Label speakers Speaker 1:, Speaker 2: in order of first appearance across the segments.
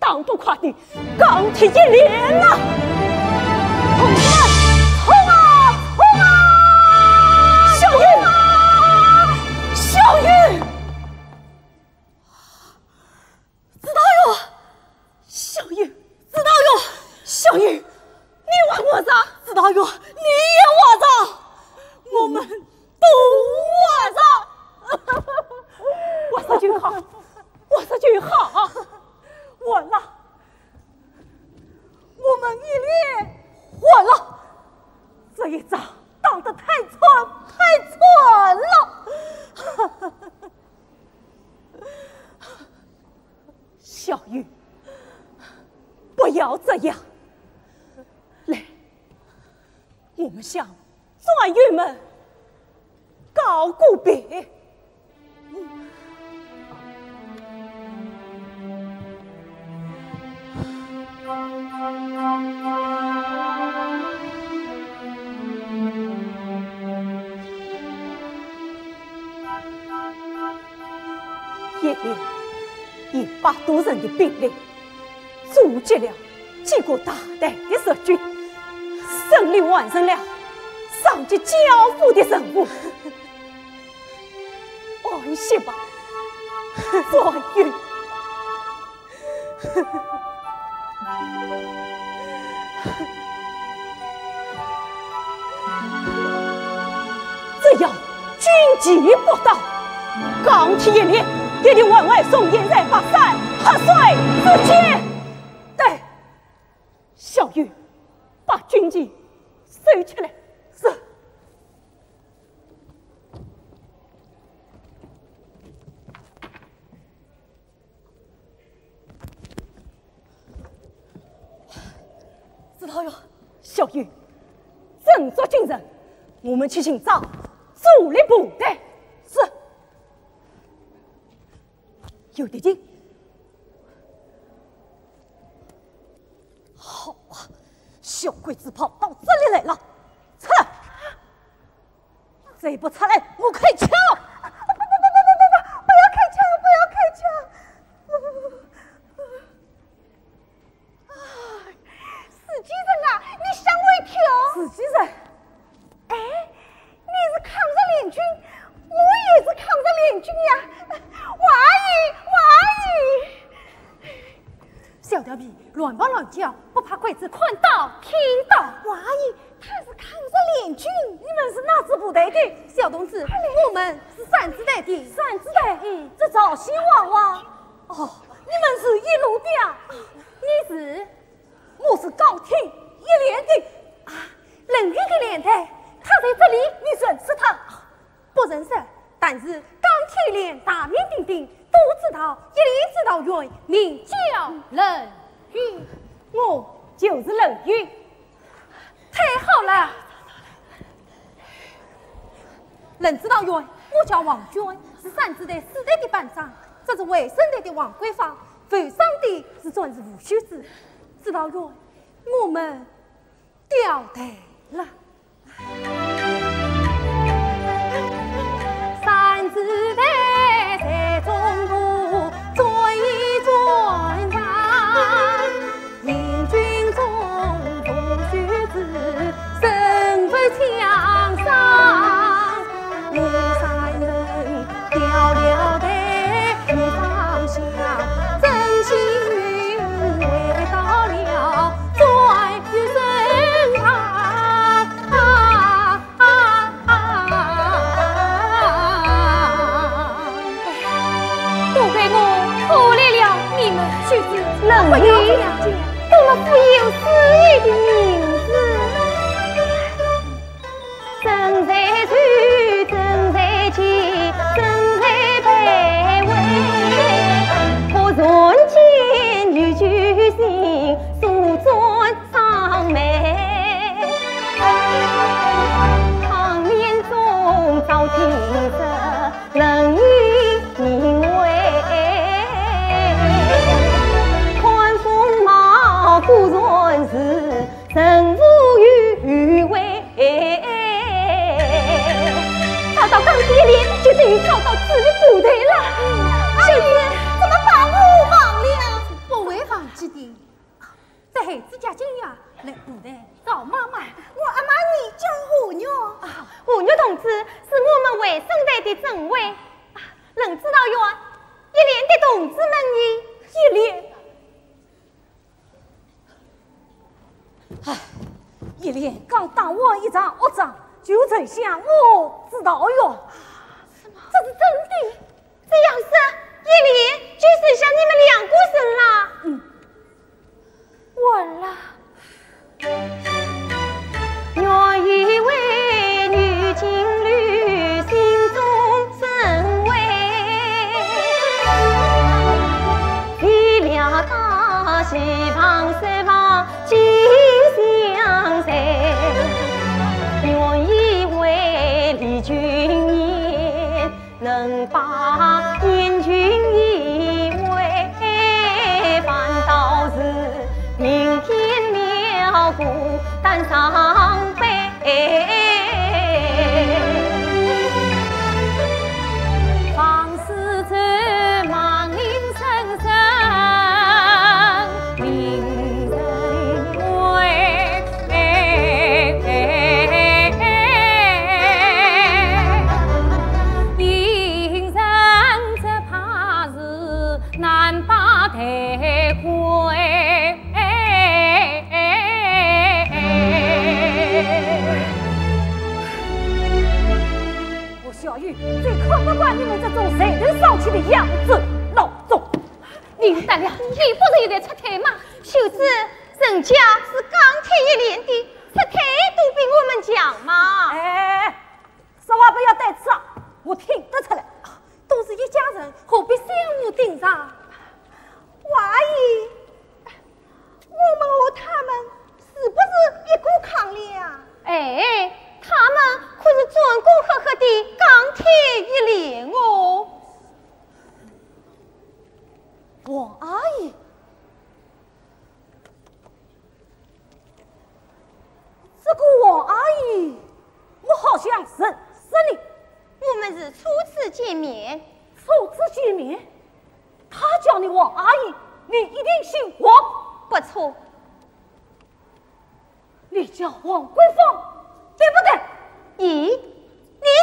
Speaker 1: 当都快的钢铁一连了。同志们，冲啊冲啊！小玉，小玉，知道哟，小玉，知道哟，小玉，你玩我啥？知道哟，你也玩啥？我们都玩啥？我说句好，我说句好，完了，我们一连完了，这一仗打得太蠢了。小玉，不要这样，来，我们向状元们告个别。夜里100多人的兵力，阻击了几个大队的日军，胜利完成了上级交付的任务。安息吧，状元。只要军纪不到，钢铁一连也得往外送烟在把山喝水自绝。对，小玉，把军纪收起来。是。知道哟，小玉，振作精神，我们去寻找主力部队。是。有点劲。好啊，小鬼子跑到这里来了，出来！再不出来，我开枪！不要开枪！不要开枪！
Speaker 2: 死鸡人啊，你想我一跳！
Speaker 1: 死鸡人！
Speaker 2: 哎，你是抗日联军，我也是抗日联军呀！
Speaker 3: 小调皮乱跑乱叫，不怕鬼子看到听到。
Speaker 2: 王阿姨，他是抗日联军，
Speaker 3: 你们是哪支部队的？小同志，我们是3支队的。
Speaker 1: 3支队，这早些娃娃。哦，你们是一路的，
Speaker 3: 你是？
Speaker 1: 我是钢铁一连的。
Speaker 3: 啊，冷云的连队，他在这里，
Speaker 1: 你认识他？
Speaker 3: 不认识，但是钢铁连大名鼎鼎。都知道，一连指导员名叫冷云，
Speaker 1: 我就是冷云。
Speaker 3: 太好了，冷指导员，我叫王娟，是3支队4队的班长，这是卫生队的王桂芳，副上的是专职吴秀子。指导员，我们掉队了。3支队。中部转一转弯，英军中不须知，身负枪伤。53人掉了队，一方向，真幸运回到了转运身旁。
Speaker 2: 冷云，多么富有诗意的名字！正在去，正在去，正在卑微。可人间女巨星，素尊sang眉。场面中早听着冷雨名为。古人是人无余味，找到钢铁连就等于找到主力部队了。小姐，怎么把我忘了？
Speaker 3: 不会忘记
Speaker 1: 一连刚打完一场恶仗，就曾想我知道哟。
Speaker 2: 什么？这是真的？这样是一连就剩下你们两个人啦。完了。我以为女情侣心中深慰，你俩大西旁四方紧相随。我以为李君言能把燕君以为，反倒是明天了孤单伤悲。方是这忙铃声声，令人为。应人这怕是难把抬回。
Speaker 1: 小玉，最看不惯你们这种谁能上去的样子，老总。
Speaker 2: 林大娘，你不是也在出台吗？秀子，人家是钢铁一连的，出台都比我们强嘛。
Speaker 1: 哎，说话不要带刺啊，我听得出来。
Speaker 3: 都是一家人，何必相互顶上？
Speaker 2: 王阿姨，我们和他们是不是一股抗力啊？哎，他们可是专攻赫赫的钢铁一连哦。
Speaker 1: 王阿姨，这个王阿姨，我好像认识你。
Speaker 2: 我们是初次见面。
Speaker 1: 初次见面，他叫你王阿姨，你一定姓王。
Speaker 2: 不错。
Speaker 1: 你叫王桂芳，对不对？
Speaker 2: 咦，你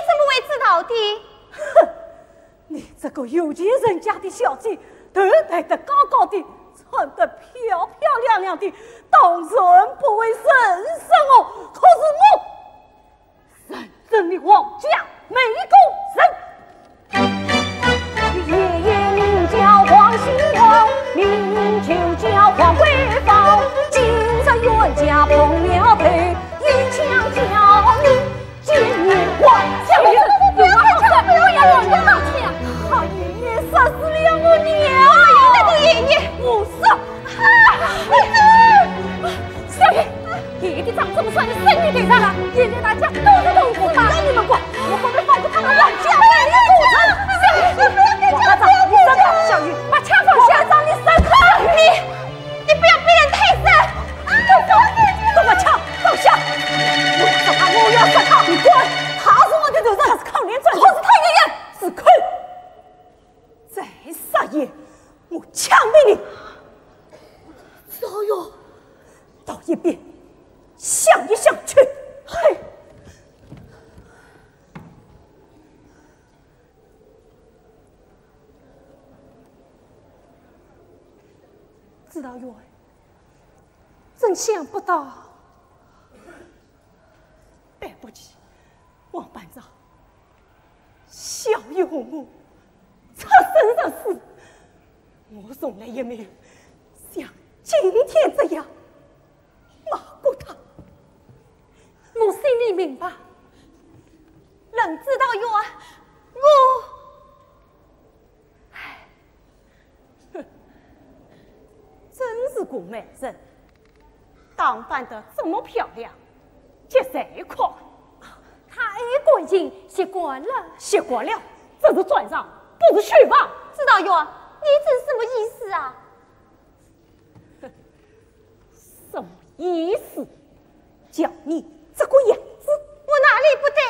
Speaker 2: 怎么会知道的？
Speaker 1: 哼，你这个有钱人家的小姐，头戴得高高的，穿得漂漂亮亮的，当然不会认识我。可是我认识你王家每一个人。爷爷名叫黄兴旺，名就叫黄桂芳，今日冤家碰了头，一枪叫你见面王小玉。
Speaker 2: 不要开枪，不要乱道歉。
Speaker 1: 他爷爷杀死了我娘。
Speaker 2: 那个爷爷，
Speaker 1: 我杀。小玉，爷爷的账怎么算你生意对上了？爷爷大家都是同志嘛，让你们管，我可没放过他们王家每一个人。王大长，你闪开！小玉，把枪放下！王大长，你闪开！
Speaker 2: 你不要逼人太甚！
Speaker 1: 都把枪放下！我要杀他，我要杀他！你滚！他是我的头人，他是抗联专，我是他爷爷，是亏。再杀爷，我枪毙你！小玉，到一边想一想去。嘿。知道哟，真想不到，对不起，王班长，小玉我出生的事，我从来也没有像今天这样骂过他。我心里明白，
Speaker 2: 人知道哟，我。
Speaker 1: 真是个美人，打扮得这么漂亮，这谁夸？
Speaker 3: 太干净，习惯了，
Speaker 1: 习惯了，这是专上，不是虚妄。
Speaker 2: 知道哟，你这什么意思啊？
Speaker 1: 什么意思？叫你这个样子，
Speaker 2: 我哪里不对？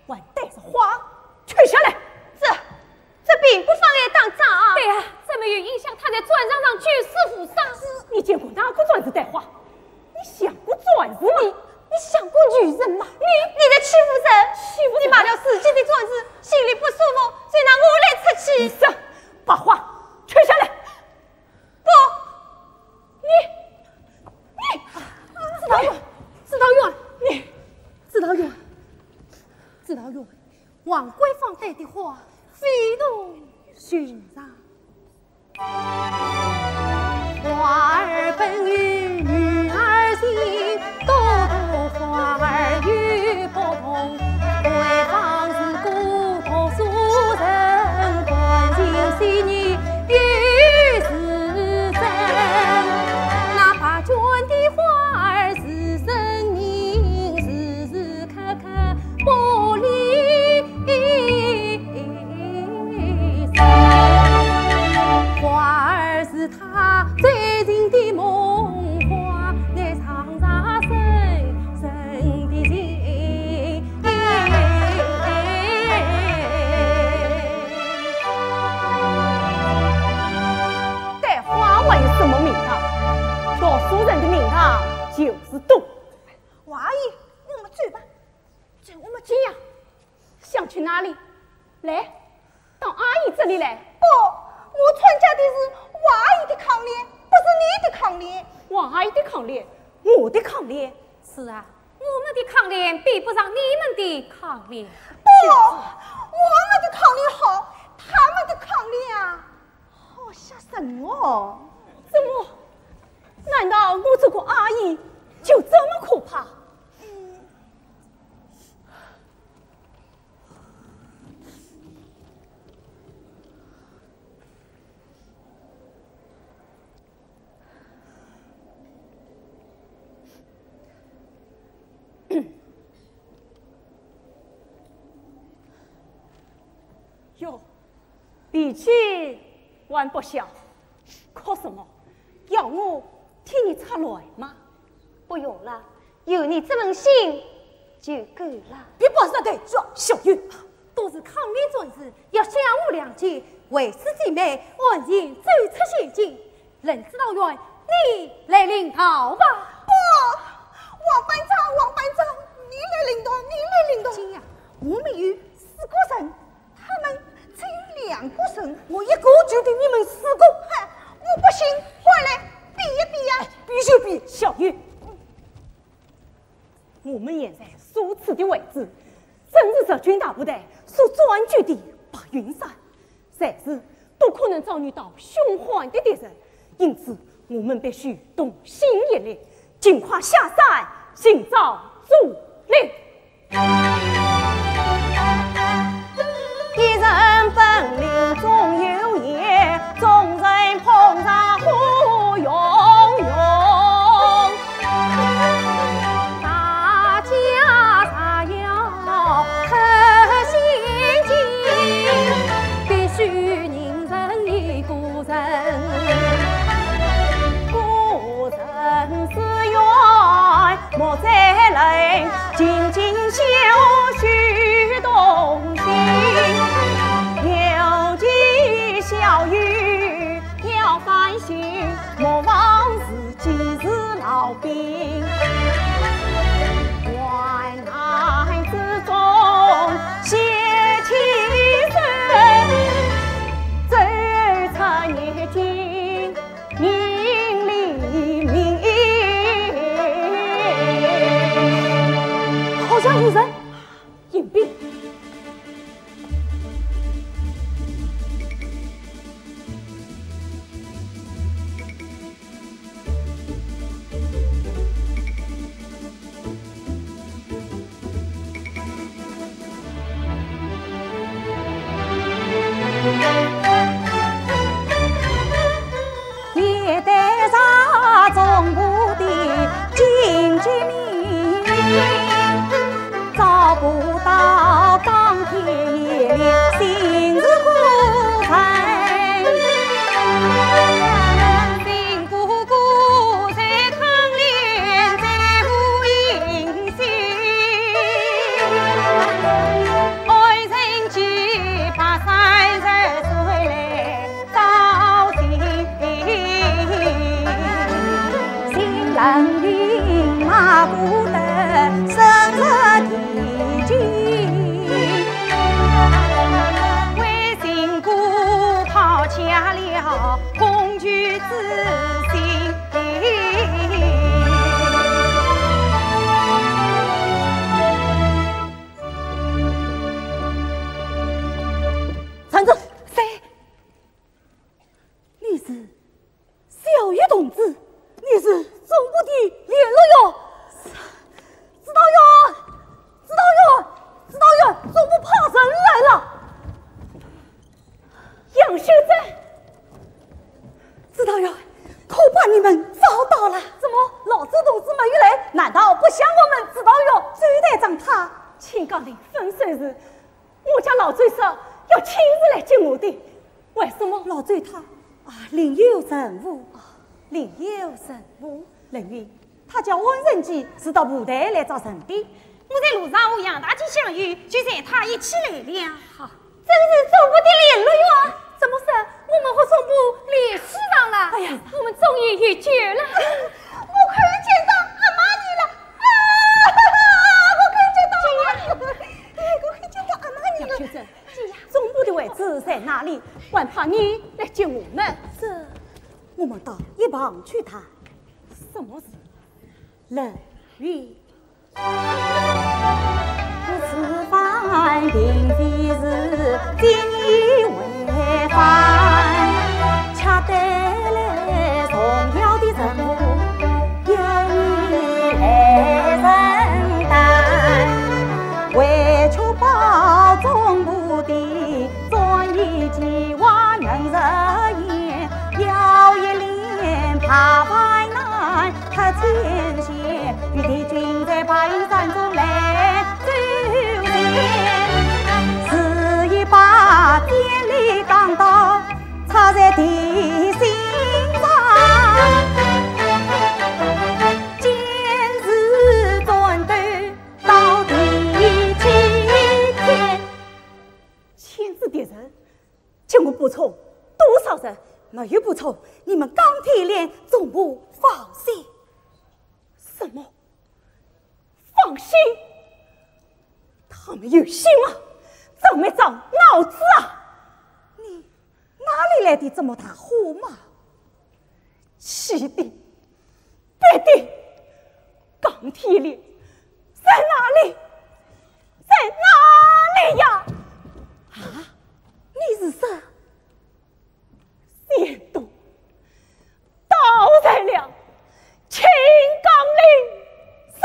Speaker 1: 还带着花，取下来。
Speaker 2: 这并不妨碍当账。
Speaker 3: 对呀，这没有影响他在转账上居师附上。
Speaker 1: 你见过哪个转子带花？你想过转子吗？
Speaker 2: 你想过女人吗？你在欺负人！你骂了自己的转子，心里不舒服，就拿我来出气。
Speaker 1: 上，把花取下来。
Speaker 2: 不，
Speaker 1: 你，知道
Speaker 3: 王贵芳带的话，非同寻常。花儿本与女儿心，朵朵花儿与不同。贵芳是孤独书生，关心细腻与是真。哪怕君的花儿是生命，时时刻刻不离身。花儿是他最近的梦话，来唱啥深深的情。
Speaker 1: 但花为什么名堂？读书人的名堂就是读。
Speaker 2: 王阿姨，我们走吧，走，我们
Speaker 1: 这样，想去哪里？来，到阿姨这里来。
Speaker 2: 不，我参加的是王阿姨的抗联，不是你的抗联。
Speaker 1: 王阿姨的抗联，我的抗联。
Speaker 3: 是啊，我们的抗联比不上你们的抗联。
Speaker 2: 不，我们的抗联好，他们的抗联啊，好吓人哦！
Speaker 1: 怎么？难道我这个阿姨就这么可怕？哟，脾气还不小，靠什么？要我替你擦来吗？
Speaker 2: 不用了，有你这份心就够了。
Speaker 1: 别把这对说，小玉，
Speaker 3: 都是抗联壮士，要相互谅解，为师姐妹万幸走出险境。人知道远，你来领导吧。
Speaker 2: 不，王班长，你来领导，
Speaker 3: 这样，
Speaker 2: 我们有4个人，他们只有2个人，
Speaker 1: 我一个就对你们4个。
Speaker 2: 我不行，回来比一比呀！
Speaker 1: 比就比，小玉。我们现在所处的位置，正是日军大部队所占据的白云山，随时都可能遭遇到凶悍的敌人，因此我们必须同心协力，尽快下山寻找助力。一人本领总有也，众人碰上互拥拥。大家还要可心境，必须认真一个人。个人是缘，莫再来紧紧相许动心。有计小玉要反省，莫忘自己是老兵。患难之中写起身，走出逆境迎黎明。好像有人隐蔽。同志，你是总部的联络员。指导员，指导员，指导员，总部派人来了。杨先生，指导员，恐怕你们遭到了。怎么，老周同志没有来？难道不想我们指导员追队长他？请讲的分水时，我家老追说要亲自来接我的。为什么老追他？另有任务，另有任务。人员，他叫温仁基，是到部队来找人的。
Speaker 2: 我在路上和杨大姐相遇，就带他一起来了。
Speaker 1: 好，
Speaker 2: 真是总部的联络员。
Speaker 3: 怎么是？我们和总部联系上了。
Speaker 1: 哎呀，
Speaker 3: 我们终于遇见了。
Speaker 2: 我看见到阿玛尼了我看见到阿玛尼了。
Speaker 1: 杨先生，总部的位置在哪里？还怕你来接我们？是，我们到一旁去谈。什么事？人员。此番并非是今日为饭，恰得来重要的任务，由你来承担。为确保总部的专业计划能实现，要一连爬淮南和前线，与敌军在白云山中来周旋，是一把坚利钢刀插在敌心上，坚持战斗到第7天。牵制敌人，请我补充多少人？没有补充，你们钢铁连总部放心。什么？放心？他们有心吗？长没长脑子啊？你哪里来的这么大火嘛？起的、别的，钢铁连在哪里？在哪里呀？啊？你是谁？仙都倒在了青冈岭上。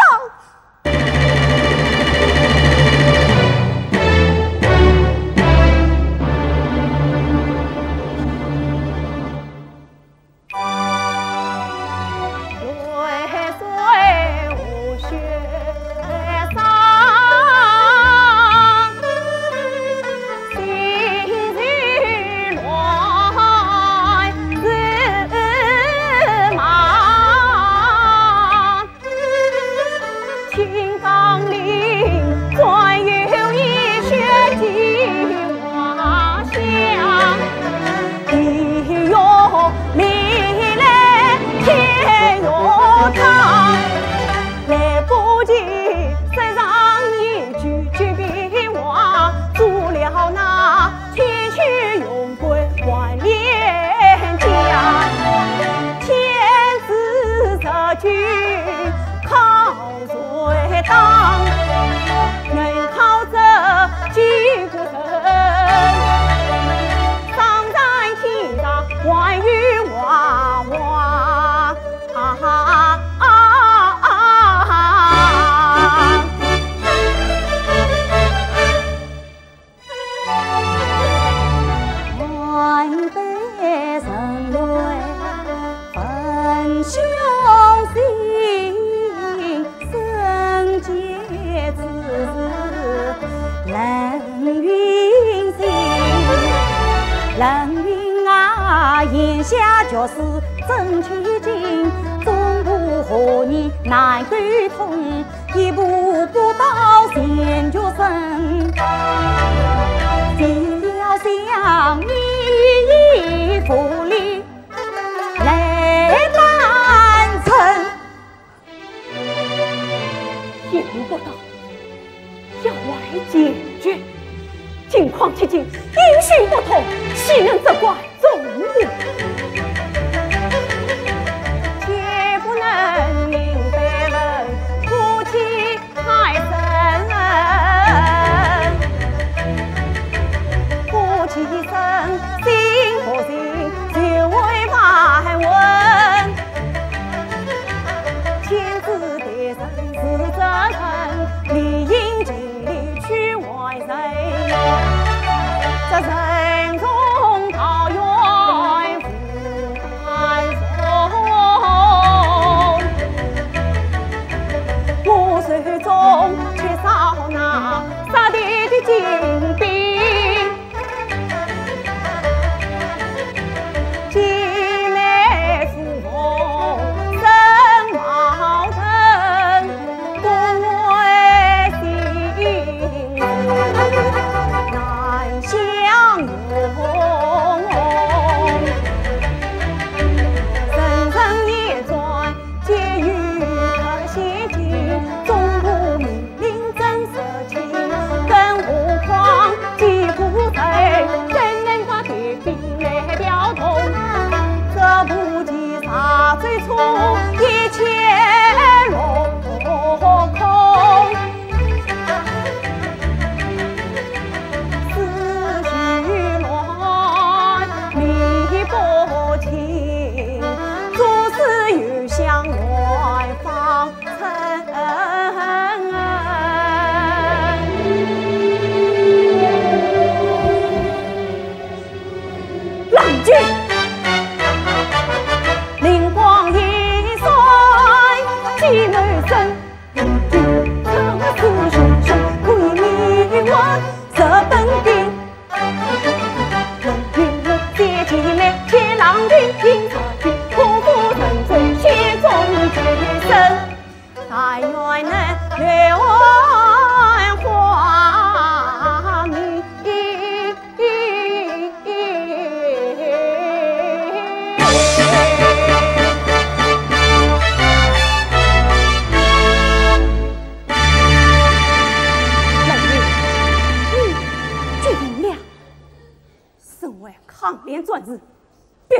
Speaker 1: 眼下就是真取经，总部和你难沟通，一步步到前决胜，尽了向你福利来完成。一步不到，要外解决。境况接近，音讯不通，岂能责怪总部？切不能令别人夫妻太深，夫妻深，心和心就我。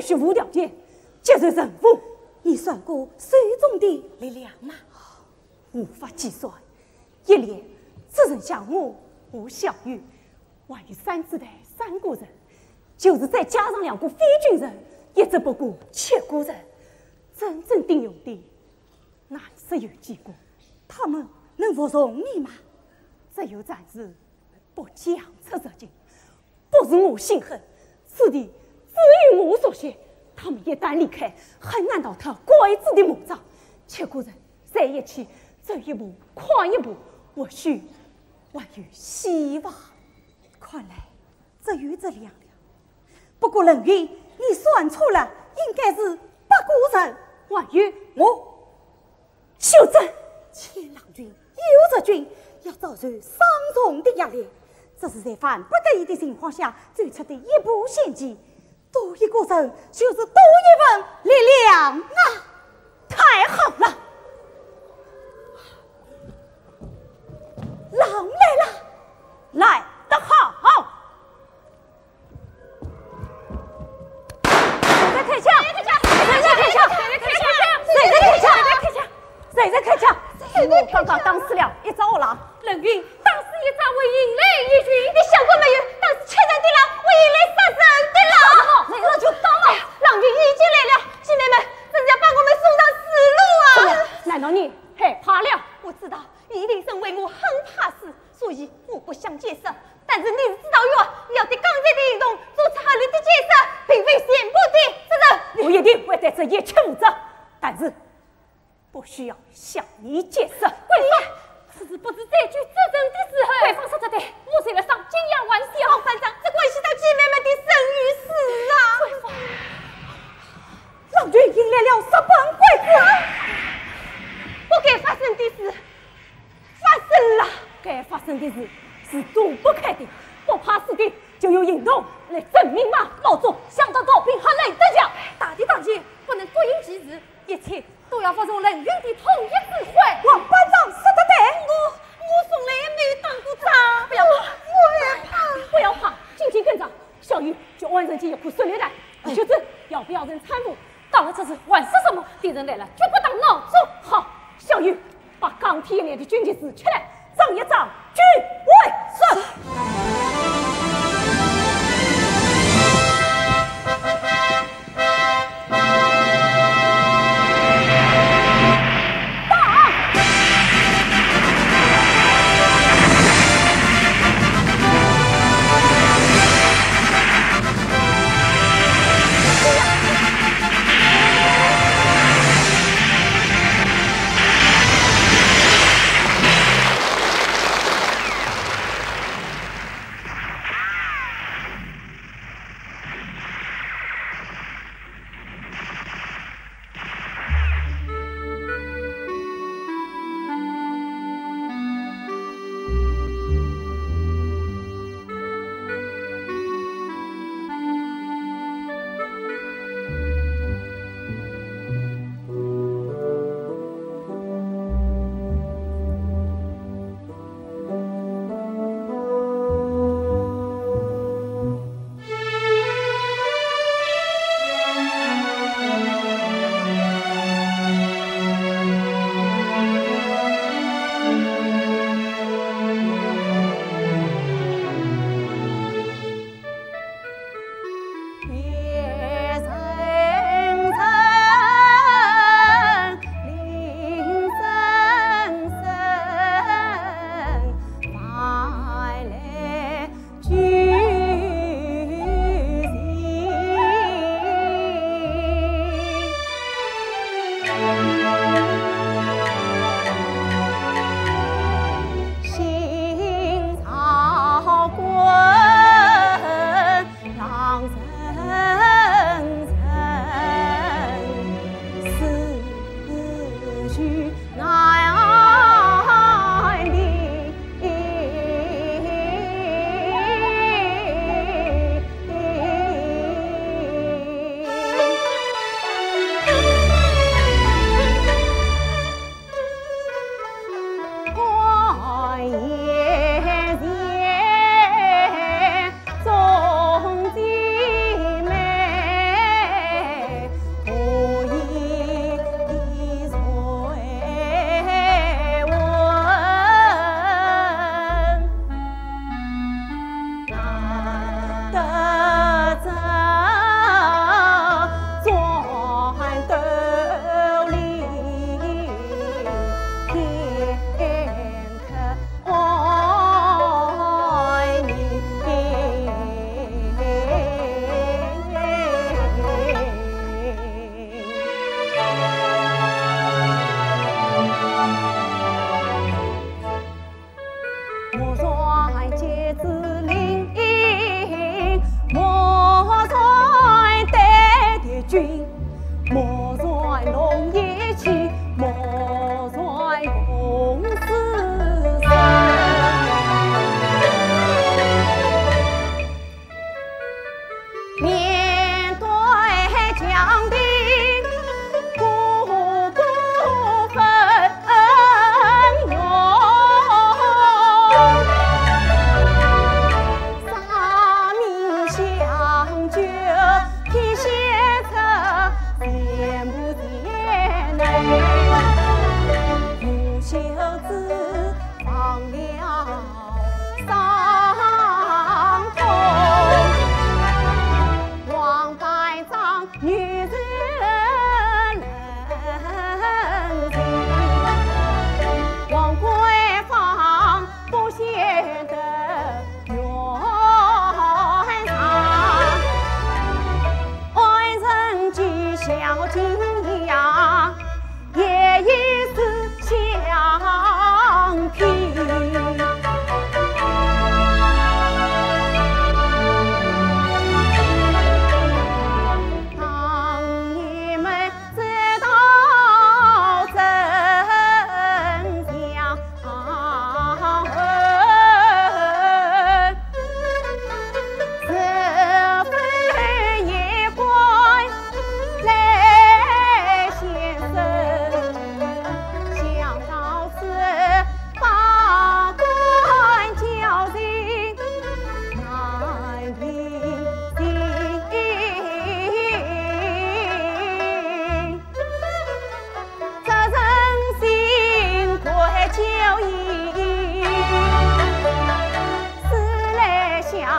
Speaker 1: 须无条件接受任务。你算过水中的力量吗？无法计算。一连只剩下我小玉，万一3子的3个人，就是再加上2个非军人，也只不过7个人。真正顶用的难是有几个？他们能服从你吗？只有暂时不讲出实情。不是我心狠，此地只有我所选。他们一旦离开，很难逃脱鬼子的魔掌。7个人在一起，走一步跨一步，或许还有希望。看来只有这2了。不过冷云，你算错了，应该是8个人，还有我修正。千郎军、幽泽军要遭受双重的压力，这是在犯不得已的情况下走出的一步险棋。多一个人就是多一份力量啊！太好了，狼来了，来得好！谁在开枪？谁在开枪？谁在开枪？我刚刚打死了一只饿狼。
Speaker 3: 冷云，当时一仗为引来一军，
Speaker 2: 你想过没有？当时7人的狼为引来杀人的狼。
Speaker 1: 来了就到了，
Speaker 2: 狼军已经来了，姐妹们，这是要把我们送上死路啊！
Speaker 1: 难道你害怕了？
Speaker 2: 我知道一定是为我很怕死，所以我不想解释。但是你是指导员，你要对刚才的行动做出合理的解释，并非全部的责任。
Speaker 1: 我一定会对这一切负责，但是不需要向你解释。
Speaker 3: 贵方，此时不是这句责任的时候。
Speaker 2: 贵方说得对，我虽然上金阳玩笑，反正这关系到姐妹们的生与死啊！
Speaker 3: 贵方，
Speaker 1: 郎君引来了10帮鬼子，
Speaker 2: 不该发生的事发生了，
Speaker 1: 该发生的事是躲不开的，不怕死的就有行动来证明嘛！老总想到招兵还来得及，
Speaker 3: 大敌当前，不能各因其事，一切都要服从冷云的统一指挥。
Speaker 1: 王班长说得对，
Speaker 2: 我从来也没有当过仗，
Speaker 1: 不要怕，
Speaker 2: 我也怕，
Speaker 1: 不要怕，紧紧跟着小玉就完成起一颗手榴弹。秀子要不要人搀扶？到了这次玩是什么？敌人来了绝不当孬种。好，小玉把钢铁连的军旗支起来，仗一仗，举为顺。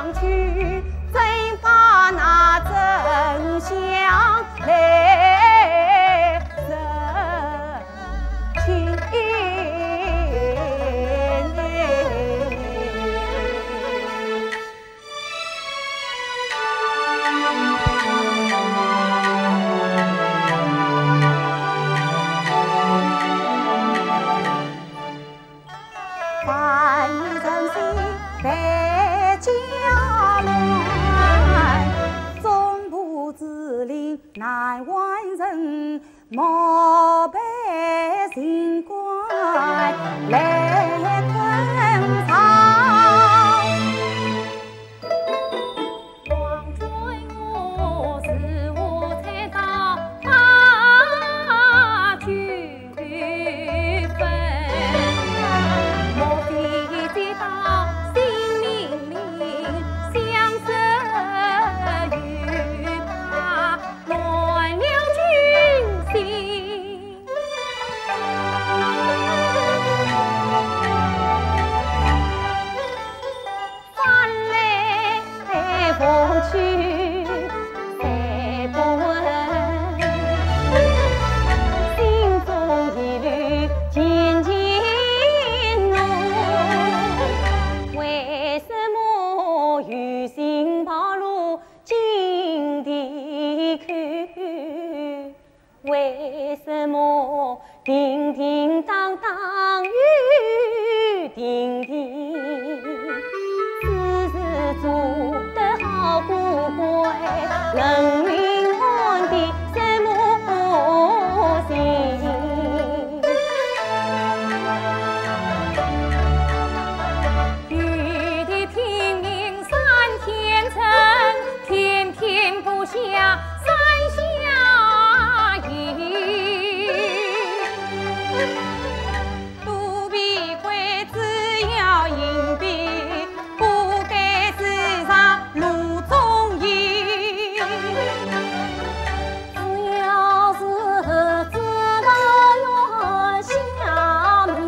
Speaker 2: 上去，怎把那真相来认清？难完人，莫被情关来昆场。
Speaker 4: 王君我是我才到大举分，莫非接到新命令，相识与怕乱了军心。翻来覆去再不问，心中疑虑渐渐浓。为什么有心暴露金地看？为什么叮叮当当雨叮叮？此事做得好不乖，人民安的什么心？有的拼命三天成，偏偏不下三下雨。肚皮贵只要硬币，不该世上路中意。只要是知道要下命，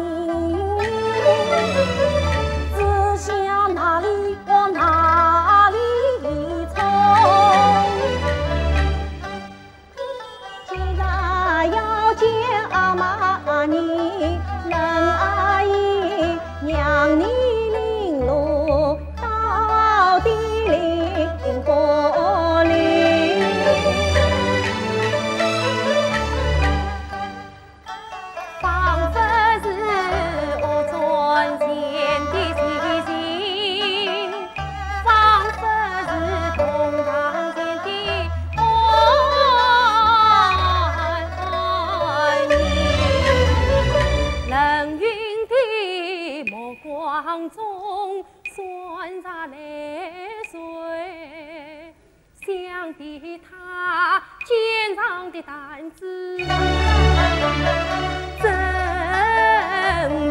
Speaker 4: 只想哪里往哪里冲。既然要见阿玛尼，能阿姨让你领路到底领过里。仿佛是我从前的情形，仿佛是东堂前的爱你。冷云的目光中潸然泪水，想必他肩上的担子真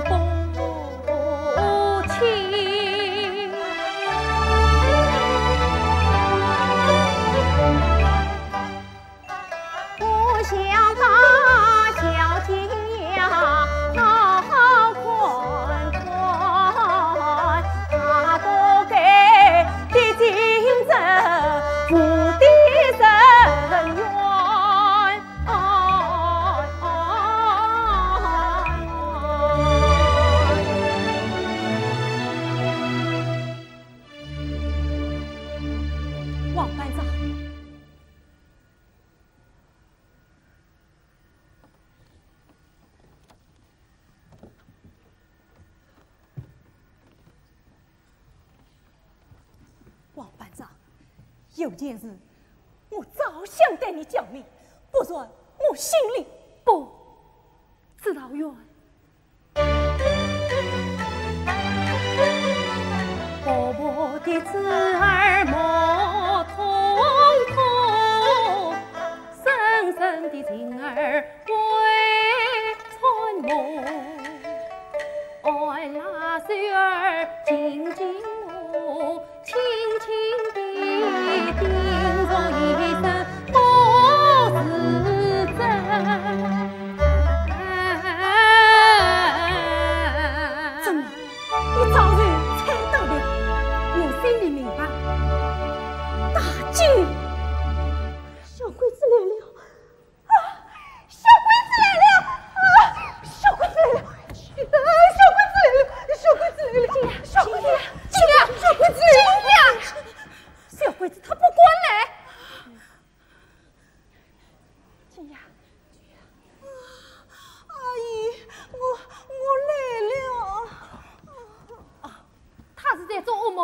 Speaker 4: 不轻。不想把小姐呀好好款款，他不该的竞争不的深渊。
Speaker 3: 王班长，王班长，有件事我早想对你讲明，不然我心里不知道哟。
Speaker 4: 婆婆的子儿莫痛苦，深深的情儿为春梦。爱那水儿静静我，轻轻地叮嘱一声不是真。
Speaker 3: 怎么，你早就猜到了？我心里明白。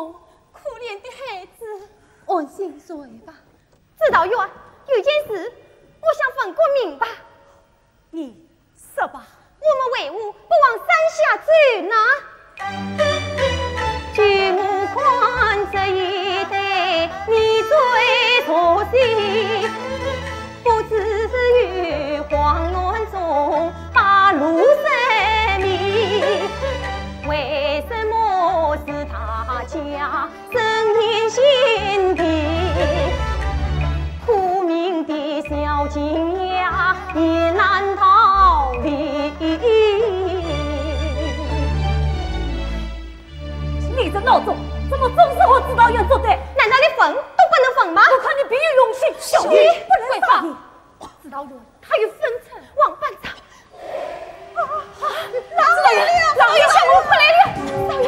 Speaker 3: 么可怜的孩子，安心睡吧。
Speaker 2: 知道有件事，我想问个明白。
Speaker 3: 你说吧。
Speaker 2: 我们为何不往山下走呢？据我看这一代你最熟悉，不知于慌乱中把路神迷，为什么是他家深印心底？苦命的小金呀，也难逃离。
Speaker 3: 你这老总怎么总是和指导员作对？
Speaker 2: 难道你分都不能分吗？
Speaker 3: 我看你别有用心，小玉不能放你。指导员他有分寸，
Speaker 2: 王班长，
Speaker 3: 老爷，老爷，向我快来了，老爷。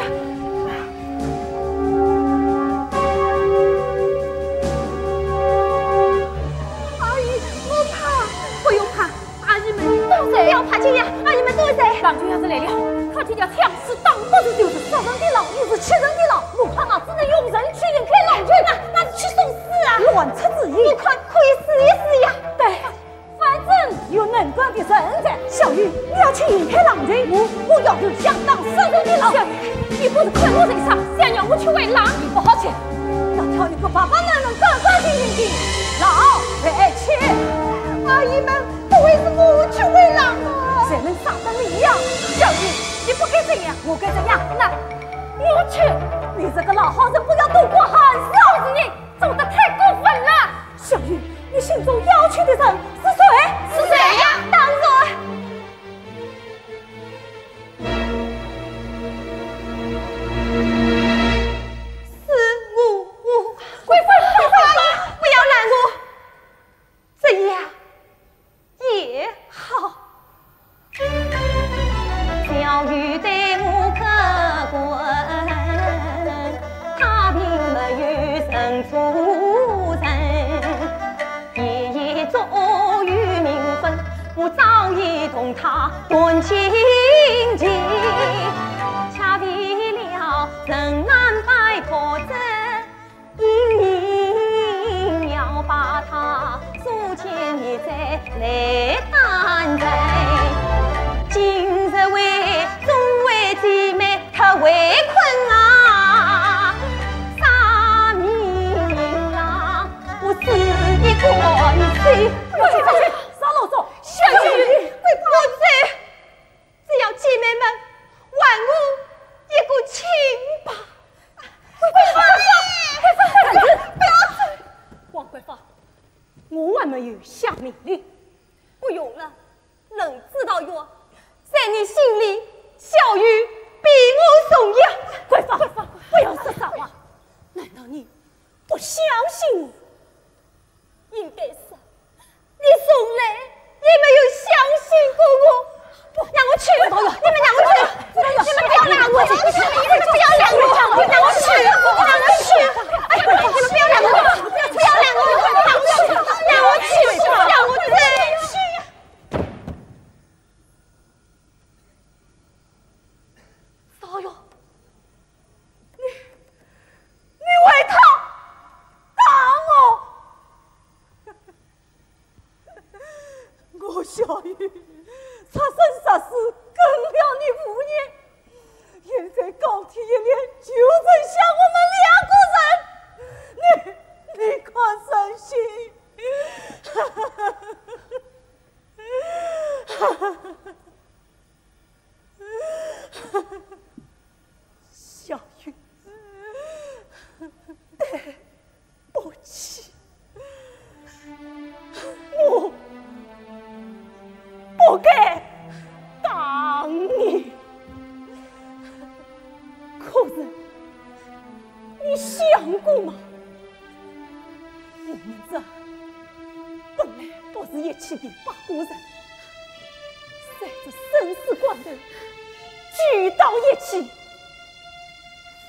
Speaker 2: 不要怕惊呀！阿姨们多谢。
Speaker 3: 郎君要是来了，他这条枪是挡不住，就是杀人的狼，又是欺人的狼。我看啊，只能用人去引开郎君啊，那是去送死啊！乱出主意，
Speaker 2: 我看可以试一试呀。
Speaker 3: 对，反正有能干的人在。小玉，你要去引开郎君，我要是想当杀人的狼。小玉，你不是看我人上，想让我去为狼，你不好去。要挑一个爸爸男人干干净净的狼来去。
Speaker 2: 阿姨们，为什么我去为狼啊？
Speaker 3: 谁能杀得你呀？小玉，你不该这样，我该怎样？那我去！你这个老好人，不要躲过寒少之人，做得太过分了。小玉，你心中要求的人是谁？
Speaker 2: 是谁呀？当然是我。
Speaker 3: 贵妃，
Speaker 2: 阿姨，不要拦我，这样也好。小玉对我可滚，他并没有生出人，夜夜做与民分，我早已同他断亲情，恰为了人难摆脱这阴影，要把他数千年再来担罪。今日为众位姐妹，她围困啊，杀命银郎，我是一关心。
Speaker 3: 上去，杀老总，小玉，
Speaker 2: 我走，只要姐妹们还我一个清白。
Speaker 3: 不要走！王贵妃，我还没有下命令，
Speaker 2: 不用了，人知道哟。在你心里，小玉比我重要。
Speaker 3: 贵妃，不要说傻话。难道你不相信我？
Speaker 2: 应该是你从来也没有相信过我。不，让我去！你们让我去！你们不要拦我！你们不要拦我！让我去！让我去！哎呀，你们不要拦我！不要拦我！让我去！让我去！让我走！
Speaker 3: 少哟，你为他打我，我小玉他生杀死跟了你5年，现在高天一脸就剩下我们2个人，你快伤心。小玉，对不起，我不该打你。可是，你想过吗？我们这本来不是一起的8个人，在这生死关头聚到一起，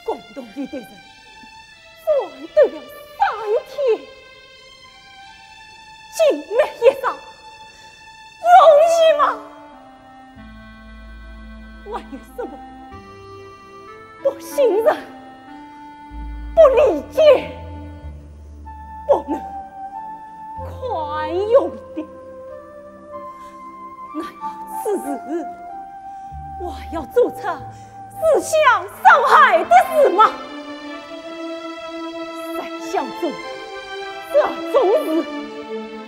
Speaker 3: 共同遇的人短短了3天，尽灭一场，容易吗？还有什么不信任、
Speaker 1: 理解，不能宽容的。难道此时我要做出自相伤害的事吗？在想中，这种事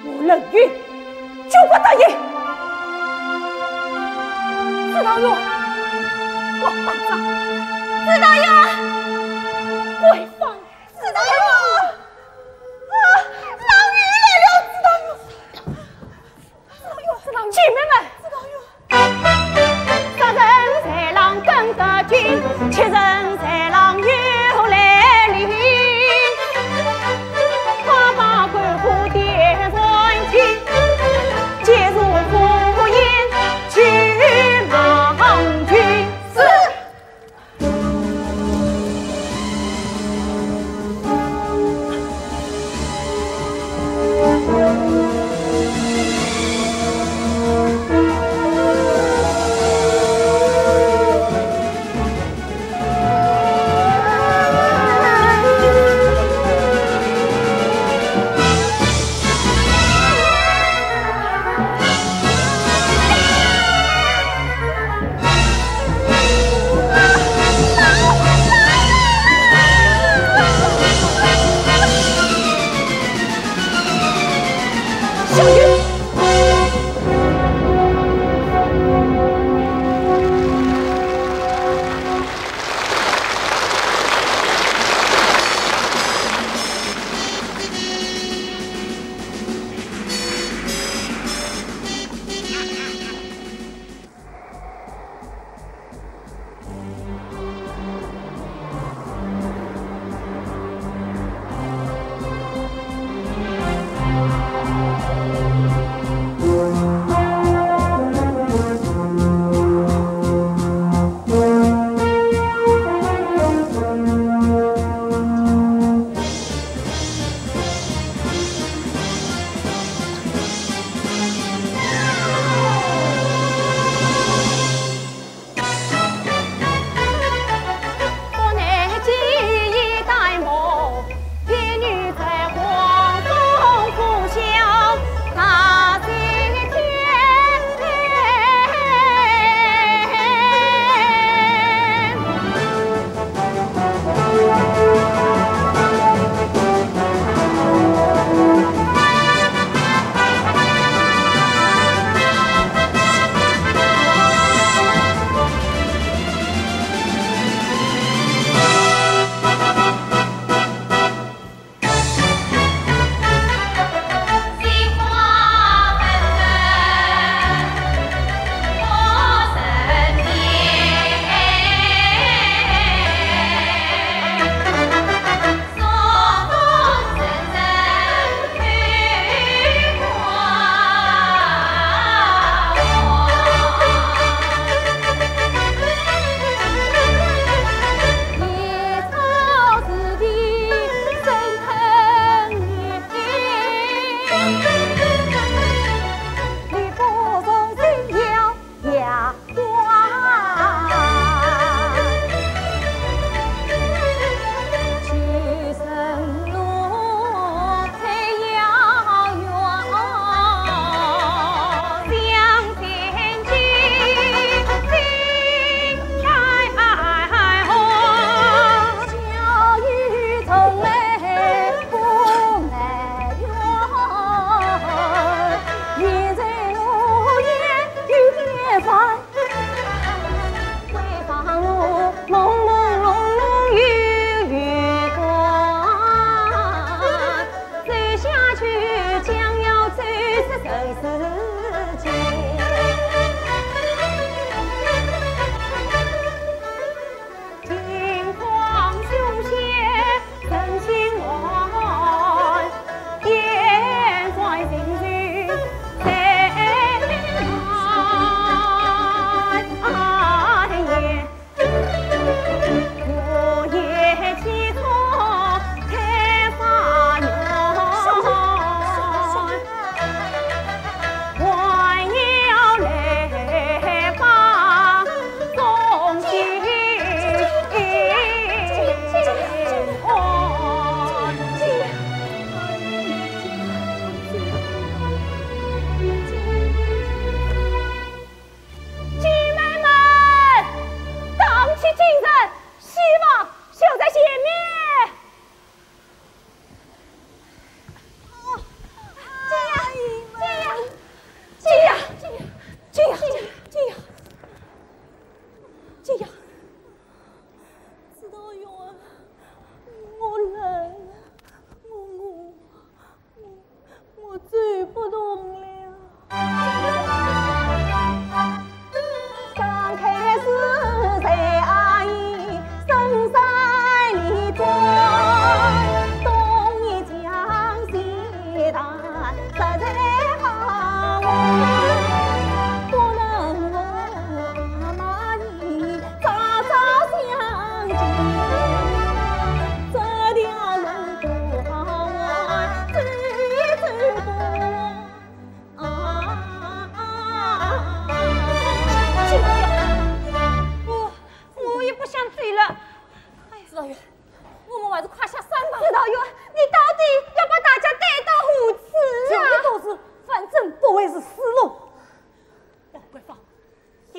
Speaker 1: 我冷月就不答应。自道勇，王班长，自道勇，贵方，自道勇，老女来了，自道勇，自道勇，自道勇，姐妹们，自道勇，
Speaker 2: 杀人豺狼更得军，欺人豺狼又来临，花马官虎点人情，皆如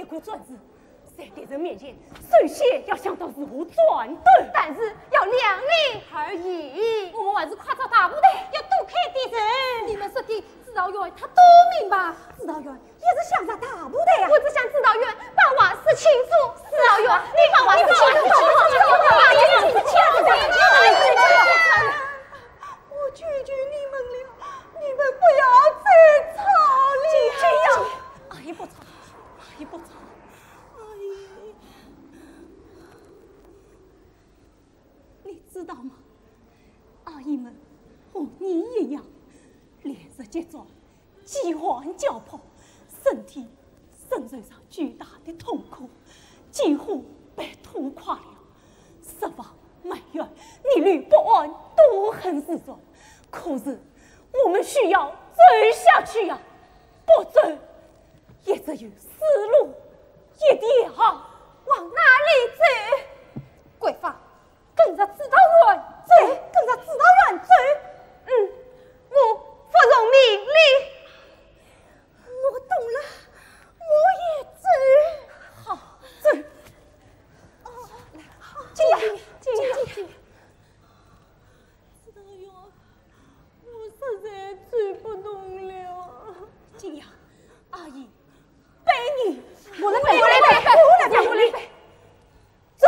Speaker 1: 国专制，在敌人面前，首先要想到如何转对，
Speaker 2: 但是要量力而已。
Speaker 3: 我们还是快照大部队，
Speaker 2: 要躲开敌人。
Speaker 3: 你们说的指导员他都明白，指导员也是想着大部队啊。
Speaker 2: 我只想指导员把话说清楚。指导员，你把话说清楚。我拒绝你们了，你们不要再吵了。
Speaker 1: 阿姨不吵，阿姨不吵，阿姨，你知道吗？阿姨们和你一样，连日结壮，饥荒交迫，身体承受上巨大的痛苦，几乎被拖垮了。失望、埋怨、逆旅不安都很自重，可是我们需要走下去呀，不走也只有死路一条。
Speaker 2: 往哪里走？
Speaker 3: 桂芳，跟着指导员走，跟着指导员走。
Speaker 2: 我服从命令。
Speaker 3: 我懂了，我也走。
Speaker 1: 好，走。
Speaker 3: 进呀，
Speaker 1: 指导员，我实在走不动了。金阳，阿姨，背你，
Speaker 3: 我来背，
Speaker 1: 我来背，走。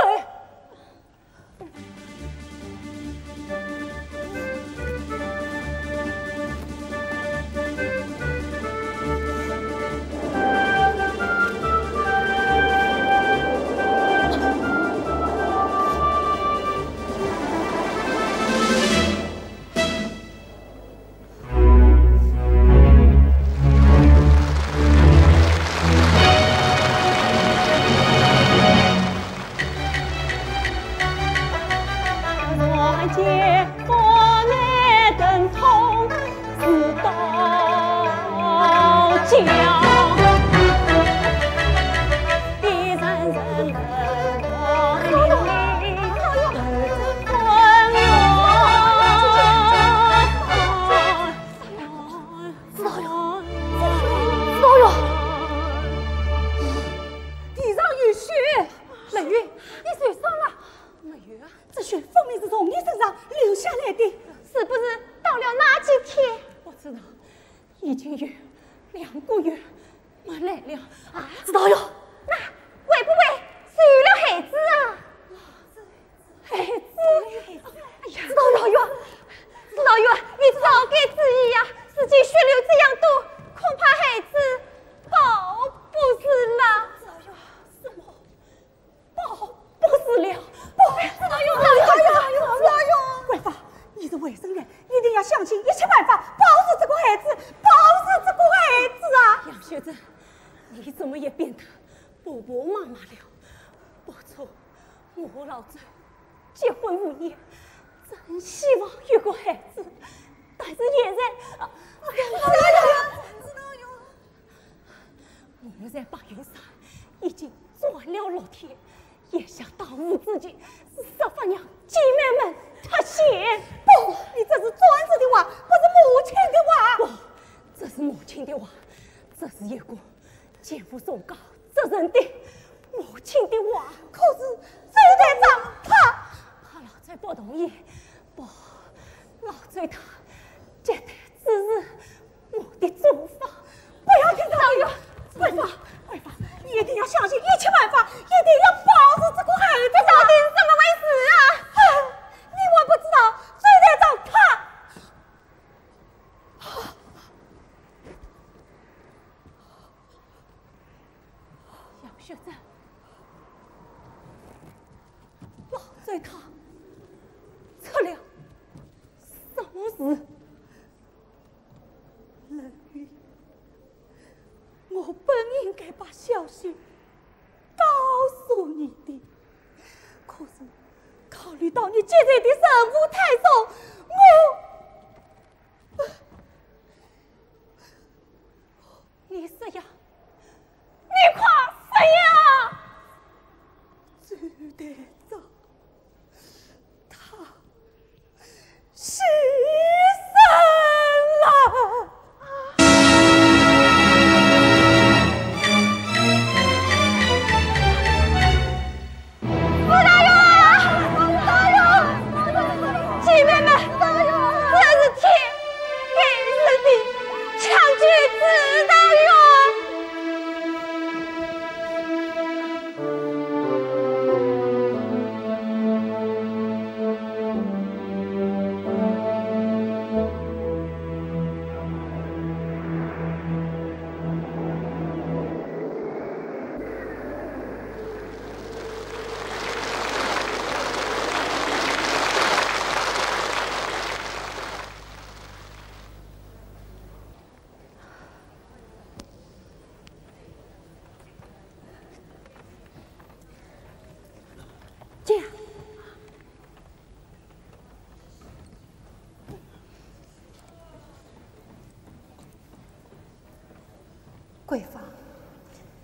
Speaker 3: 贵妃，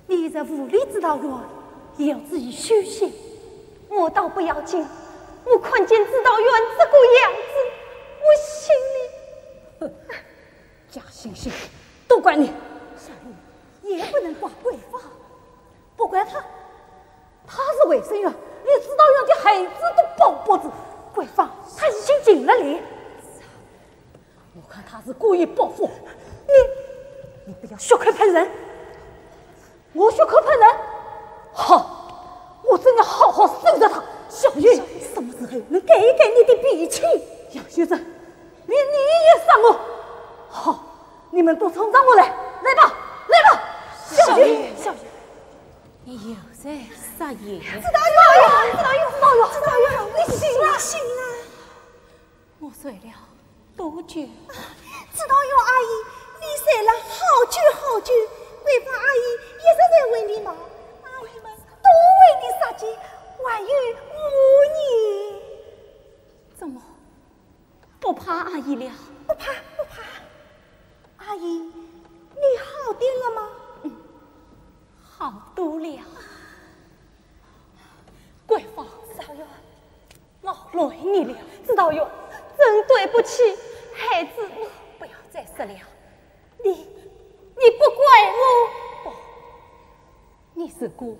Speaker 3: 你在屋里知道院也要注意休息。
Speaker 2: 我倒不要紧，我看见指导员这个样子，我心里
Speaker 1: 假惺惺，都怪你。
Speaker 3: 小玉也不能怪贵妃，不怪他，他是卫生员，连指导员的孩子都抱脖子。贵妃，他已经尽了力。
Speaker 1: 我看他是故意报复
Speaker 3: 你不要血口喷人！我血口喷人，好，我真要好好收着他。小玉，什么时候能给一给你的脾气？杨先生，连你也伤我。好，你们都冲上我来，来吧，来吧！小玉，
Speaker 1: 你又在撒野？
Speaker 2: 指导员，你醒啊！
Speaker 1: 我睡了多久？
Speaker 2: 指导员阿姨，你睡了好久，贵妃阿姨一直在为你忙，阿姨们都为你杀鸡，万有无你。
Speaker 1: 怎么不怕阿姨了？
Speaker 2: 不怕。阿姨，你好点了吗？
Speaker 1: 好多了。贵妃，
Speaker 2: 指导员，
Speaker 1: 我累你了。
Speaker 2: 指导员，真对不起，孩子，
Speaker 1: 不要再说了。
Speaker 2: 你不怪我。
Speaker 1: 不，你是个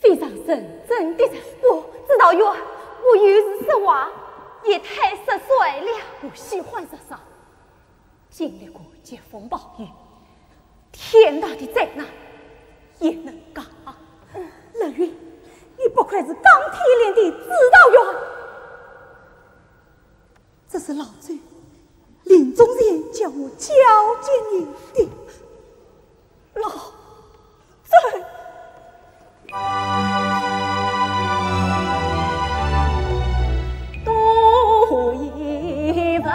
Speaker 1: 非常认真的人。
Speaker 2: 指导员，我有时说话也太失水了。
Speaker 1: 我喜欢说啥？经历过疾风暴雨，天大的灾难也能扛。
Speaker 3: 冷云，你不愧是钢铁炼的指导员。这是老周临终前叫我交接你的。老周。
Speaker 1: 多一份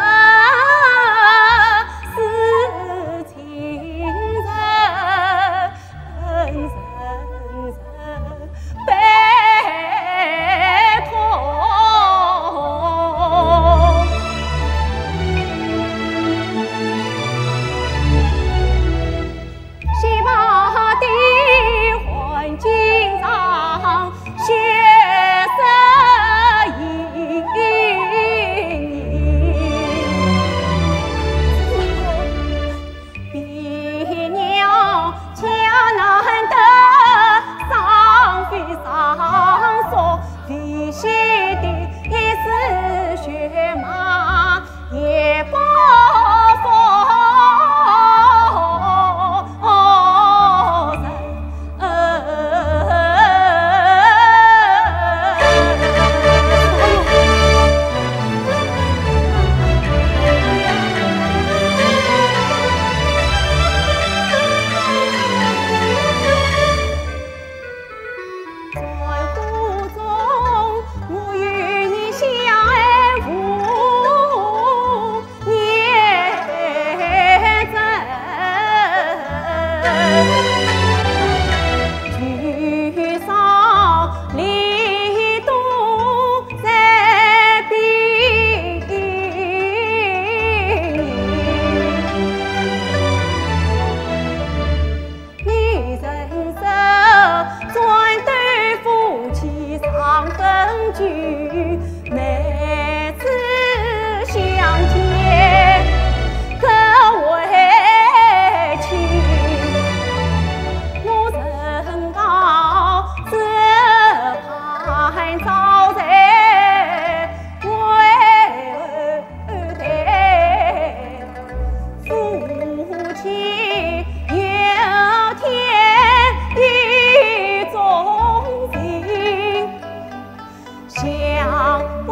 Speaker 1: 是情人，悲痛。西巴的环境上血色隐比鸟家难得上飞上索，飞西的是血马也不每次相见可为情，我曾告这盘招财为对夫妻有天地中情。相逢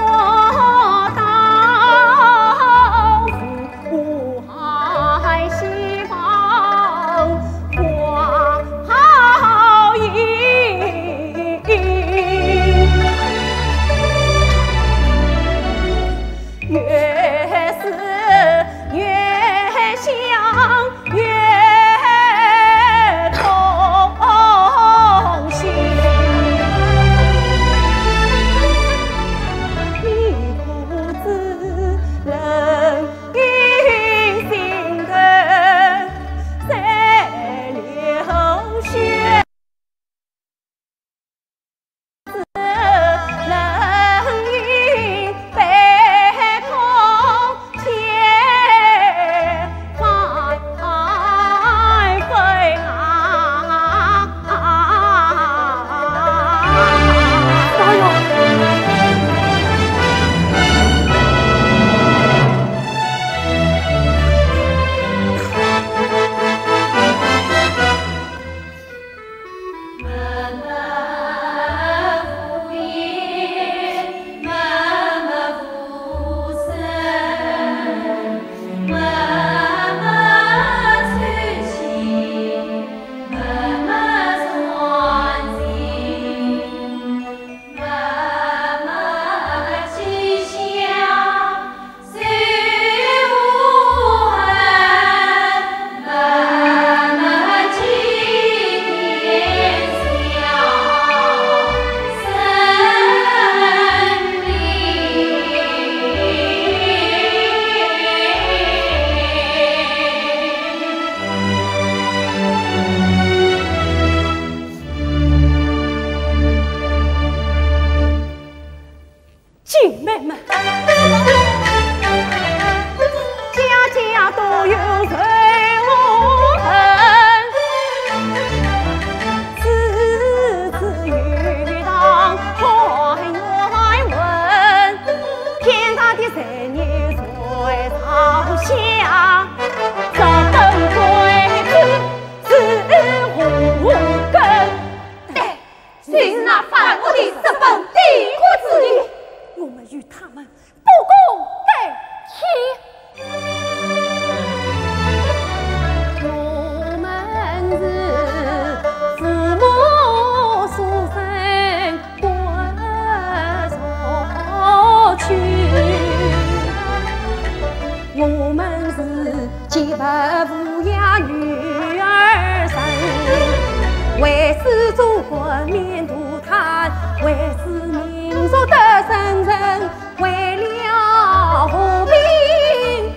Speaker 3: 为使祖国免涂炭，为使民族得生存，为了和平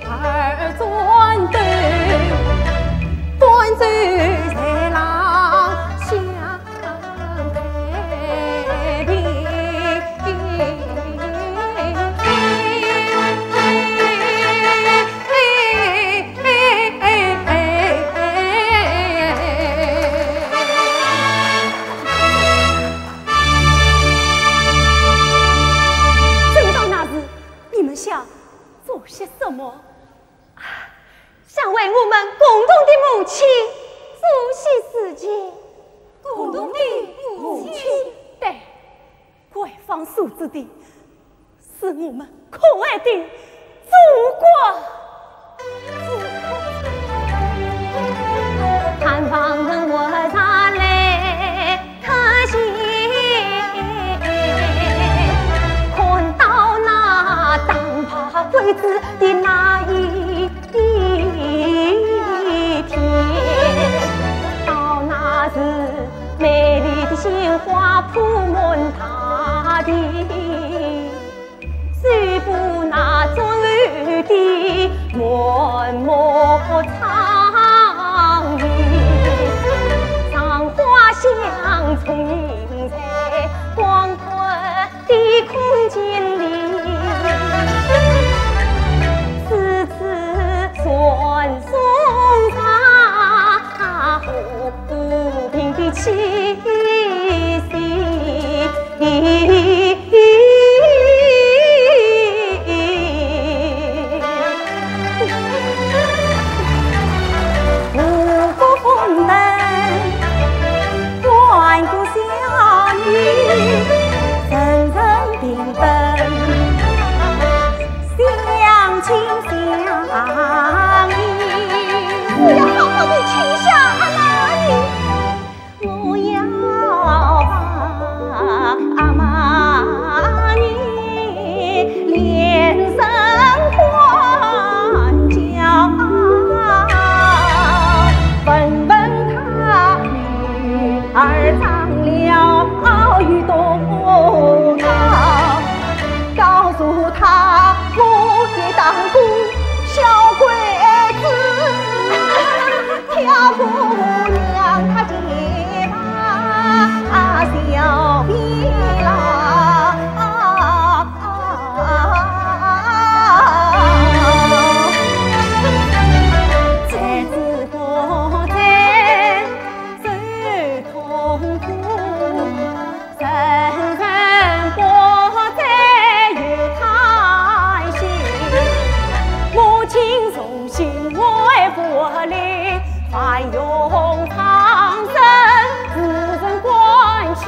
Speaker 3: 而战斗，端州才郎享太平。
Speaker 1: 做些什么？
Speaker 2: 想为我们共同的母亲做些事情。
Speaker 1: 共同的母亲，对，官方所指的是我们可爱的祖国。
Speaker 2: 探访人我上来特写，看到那当爬鬼子的那一天，到那时美丽的鲜花铺满大地，随步那中二的默默长吟，赏花香存在广阔的空间里，此次传颂上和平的气息。五谷丰登，万国祥云，人人平等，相亲相依。我要好好的亲下阿妈你，我要把阿妈你连声唤叫，问问他女儿长了与多高，告诉他我也当过小鬼子，挑姑娘她结巴小皮郎。在自国在受痛苦，人人活在有叹息，母亲重新为国力，翻涌苍生自人关心。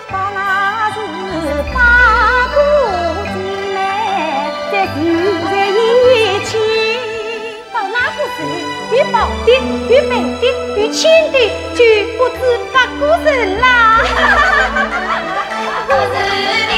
Speaker 2: 到那时八股姐妹在聚在一起，到那个时越薄的越美的越轻的就不止八股人啦。不是你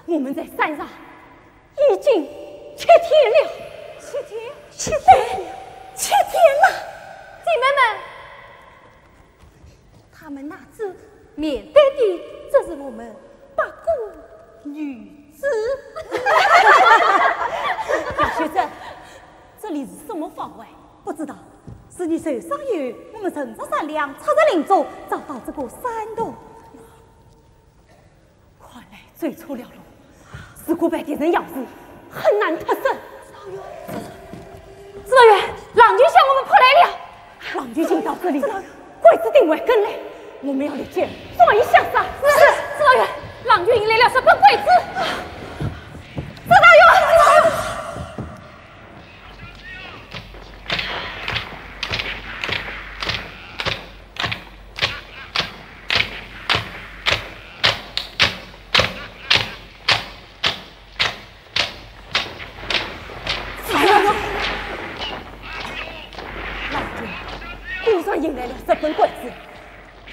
Speaker 1: 我们在山上已经7天了，7天了，姐妹们，他们那只面对的，这是我们八股女子。杨学生，这里是什么方位？不知道。是你手上有，我们乘着善良，插着林中，找到这个山洞。快来追出了路。是古白的人要是很难脱身。指导员，郎君向我们扑来了。郎君进到这里，鬼子定位跟来，我们要立即转移向上。是，指导员，郎君引来了10本鬼子。指导员。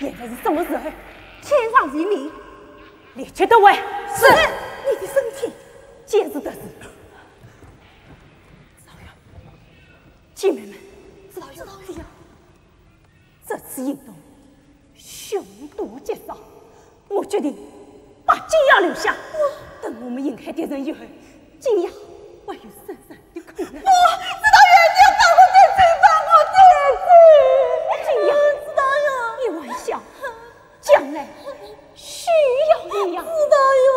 Speaker 3: 现在是什么时候？天上人民，列车到位。是，你的身体坚持得是。姐妹们，知道有道理啊！这次运动凶多吉少，我决定把金雅留下。等我们引开敌人以后，金雅还有生存的可能。
Speaker 1: 知道人家帮我姐姐，帮我姐姐。
Speaker 3: 金雅，知道呀？你玩笑，将来需要你呀。
Speaker 1: 知道呀。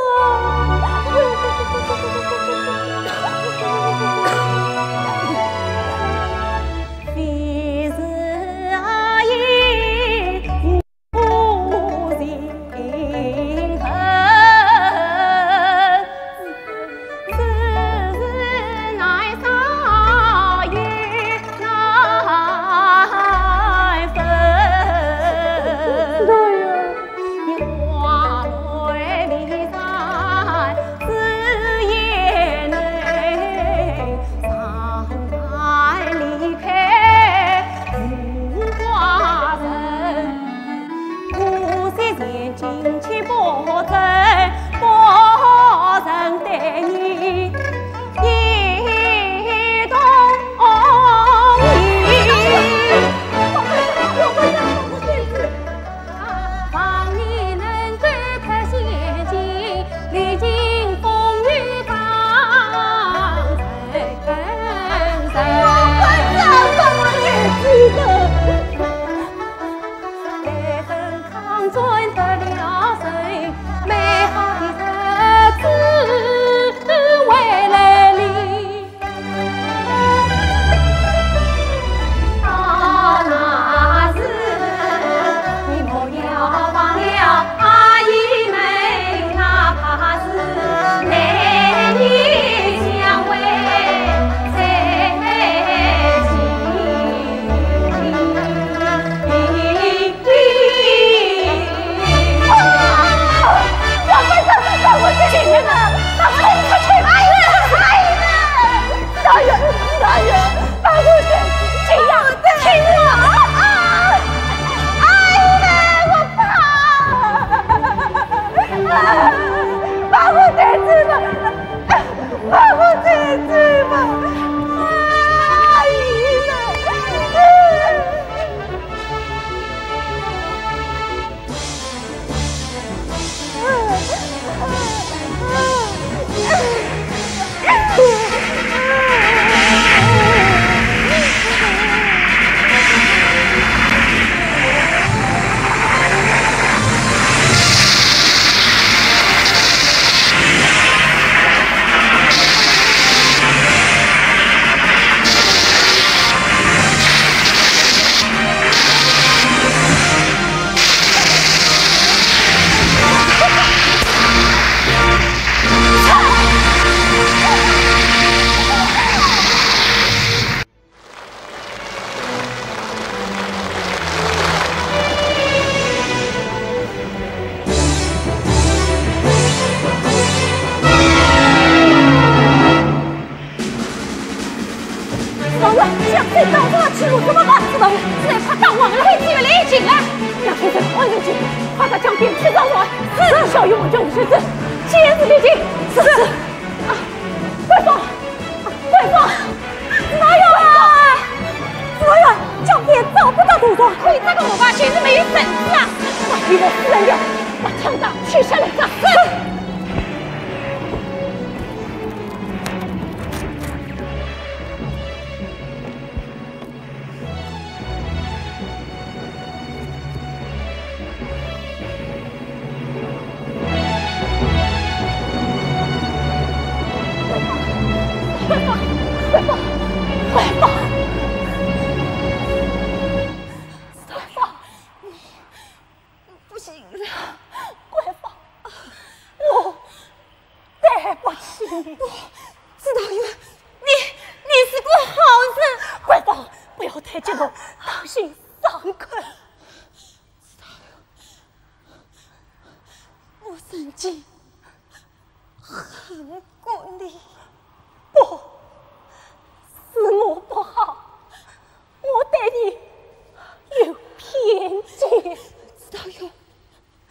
Speaker 3: 道友，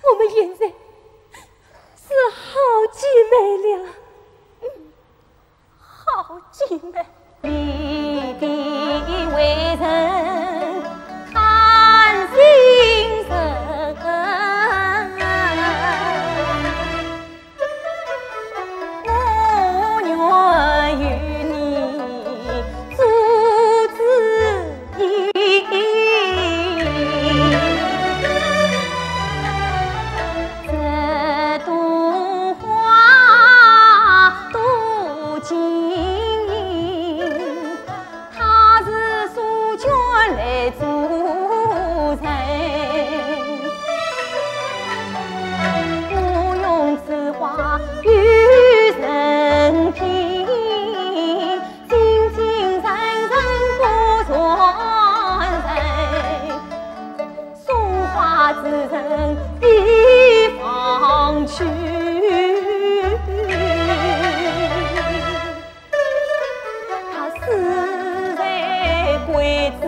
Speaker 3: 我们现在是好姐妹了。
Speaker 1: 好姐妹，
Speaker 4: 你的为人看心神，我愿与你做知音。这朵花多晶莹，它是素娟来做成。我用此花与人品，精精神神过传人。送花之人一方去，他死在鬼子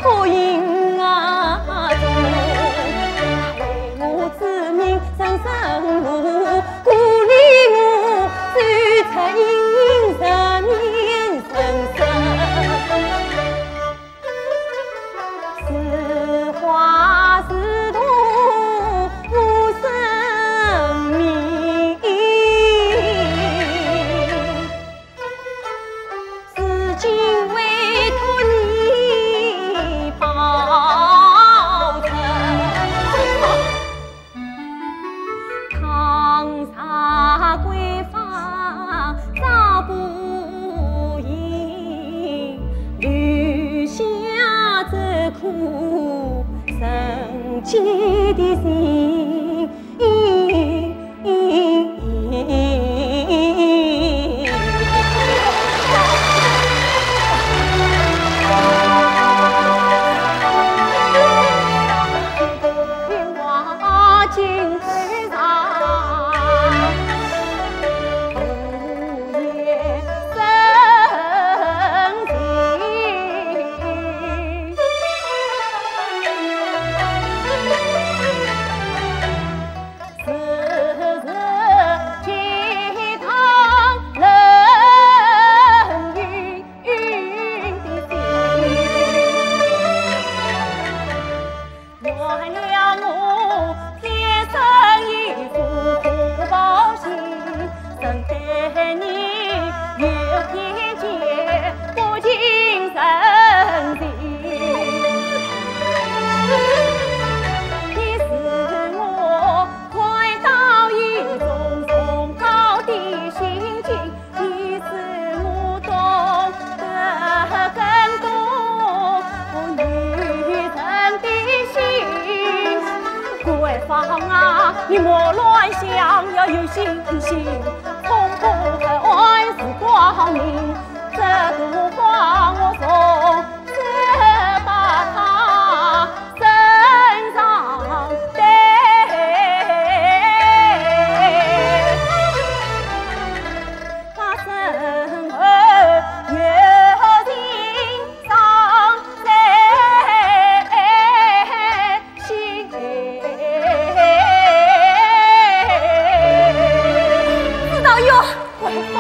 Speaker 4: 哭营中，他为我指明人生路，鼓励我走出阴影，人面人生。是花是土，我生命，至今为托你报仇。长沙闺房早不应，留下这颗深情的心。花尽飞上，不言深情。时时嗟叹人云的心，原谅我天生一副苦报心，生得你有天劫不尽深情。你是我怀到一种崇高的心情，你是我懂得更多女人的心。闺房啊，你莫乱想，要有信心，冲破黑暗是光明。这朵花我送，只把它身上带。他身后有人伤在心。
Speaker 1: 知道有闺房，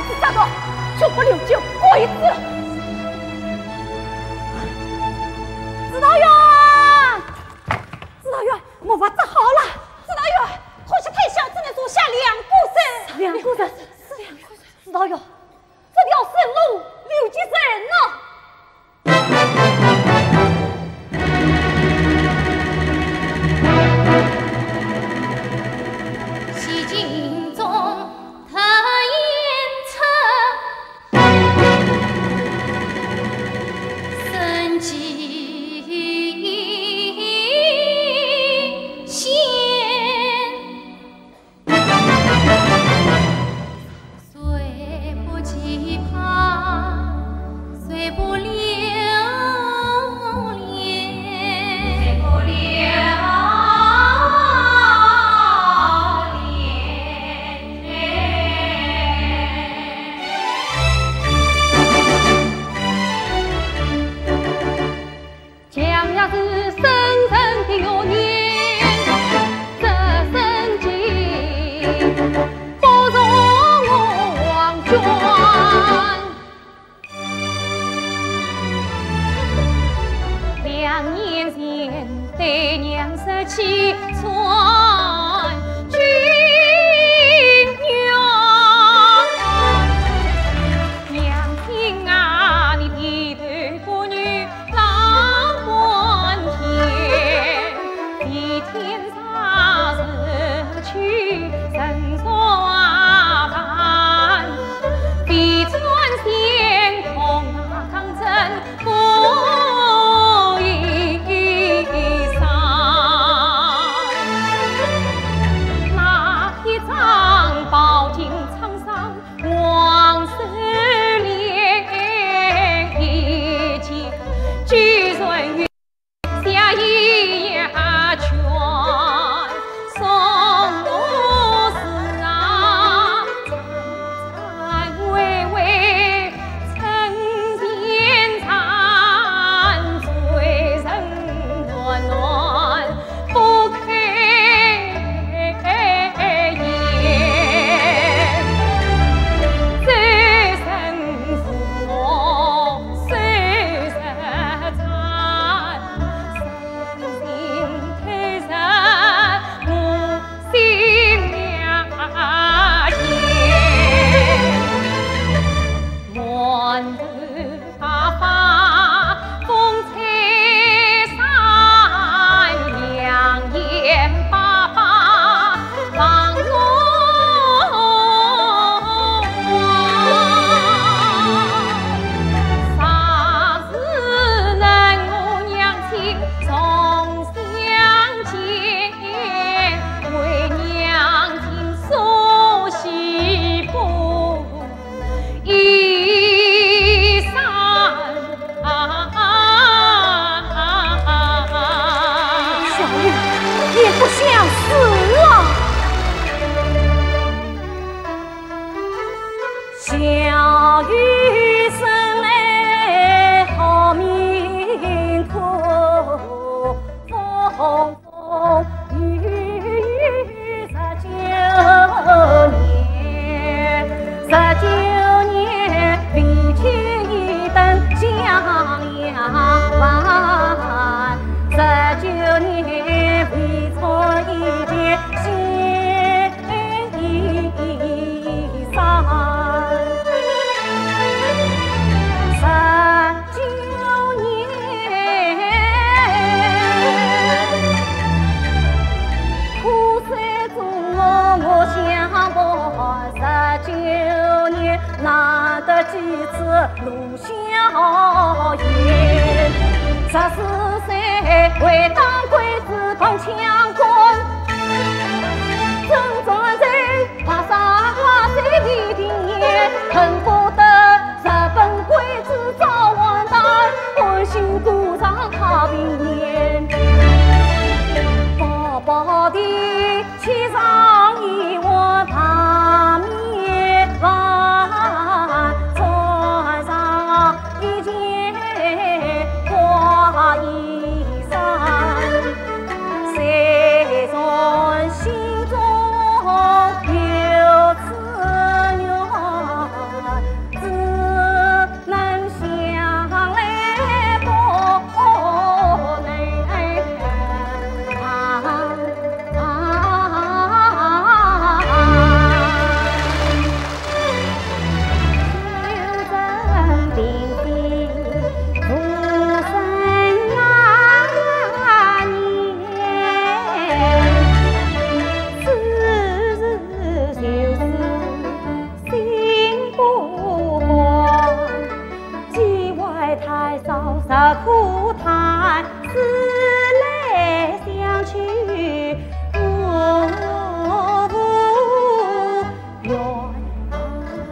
Speaker 1: 是啥个？绝不留酒过一次。指导员，指导员，没法子好了。指导员，可惜太小，只能做下2股绳。2股绳是2股绳。指导员，这条生路留几人呢？
Speaker 4: 苦叹，思来想去，我不愿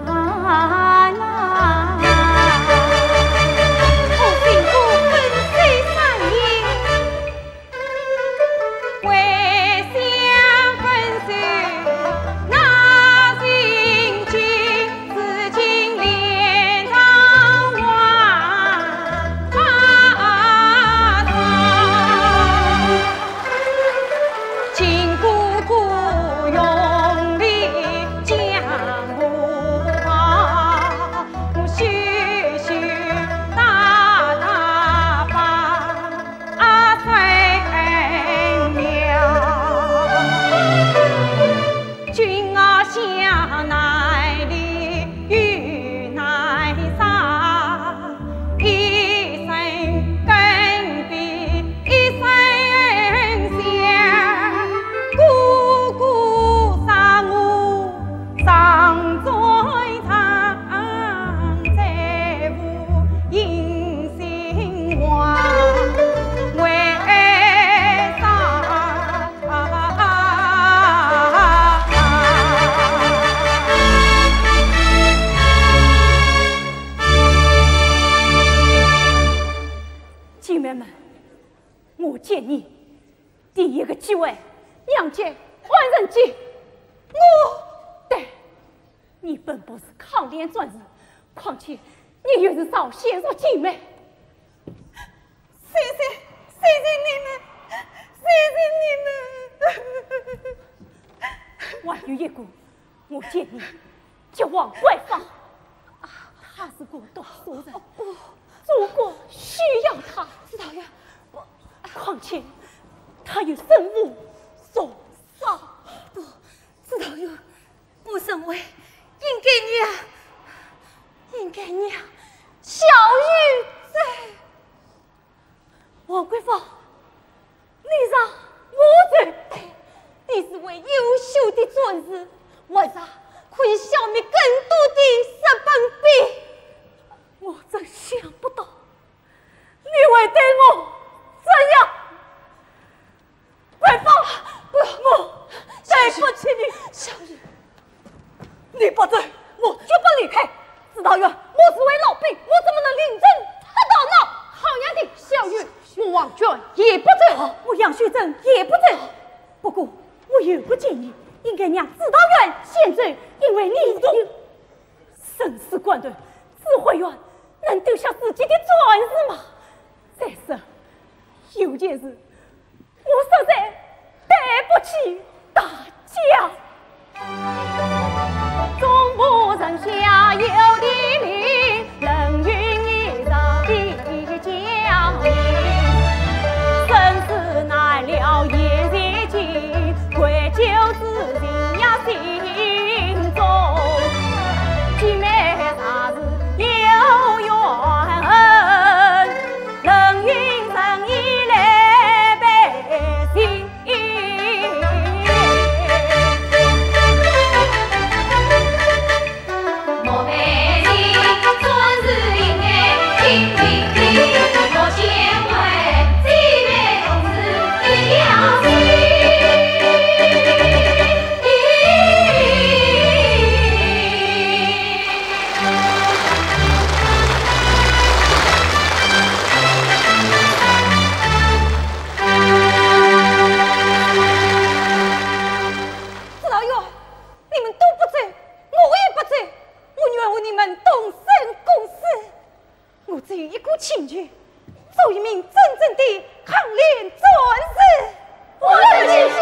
Speaker 4: 来。我心骨粉碎三年，为想粉碎那心情，此情连长万发长，情苦苦用力将我放，虚虚大大把分了。君儿向奈里与奈啥，一生耕地一生香，姑姑杀我上在场，再无银心话，为啥？姐妹们，我建议第一个机会，娘家换人接。对，你本不是抗联专人，况且你又是少先入姐妹。谢谢你们，谢谢你们。还有一个，我建议就往外放。他是个读书人，祖国需要他。知道呀，况且他有生母所少。
Speaker 3: 不，知道呀，我认为应该让小玉在。
Speaker 4: 王贵芳，你让我在，你是位优秀的壮士，为啥可以消灭更多的日本兵？我真想不到，你会对我这样。贵芳，我对不起你，小玉，你不走，我绝不离开。知道呀，我是位老兵，我怎么能临阵他到呢？好样的，小玉，我王娟也不走，我杨秀珍也不走。不过我有个建议，应该让指导员先走，因为你懂生死关头，指挥员能丢下自己的传士吗？再说有件事，我实在对不起大家。中部人下有的名，人云一场一将领，生死难料夜夜惊，愧疚之情呀心中，姐妹啥事有缘恩，人云人意来百姓。请去做一名真正的抗联战士，我的亲戚。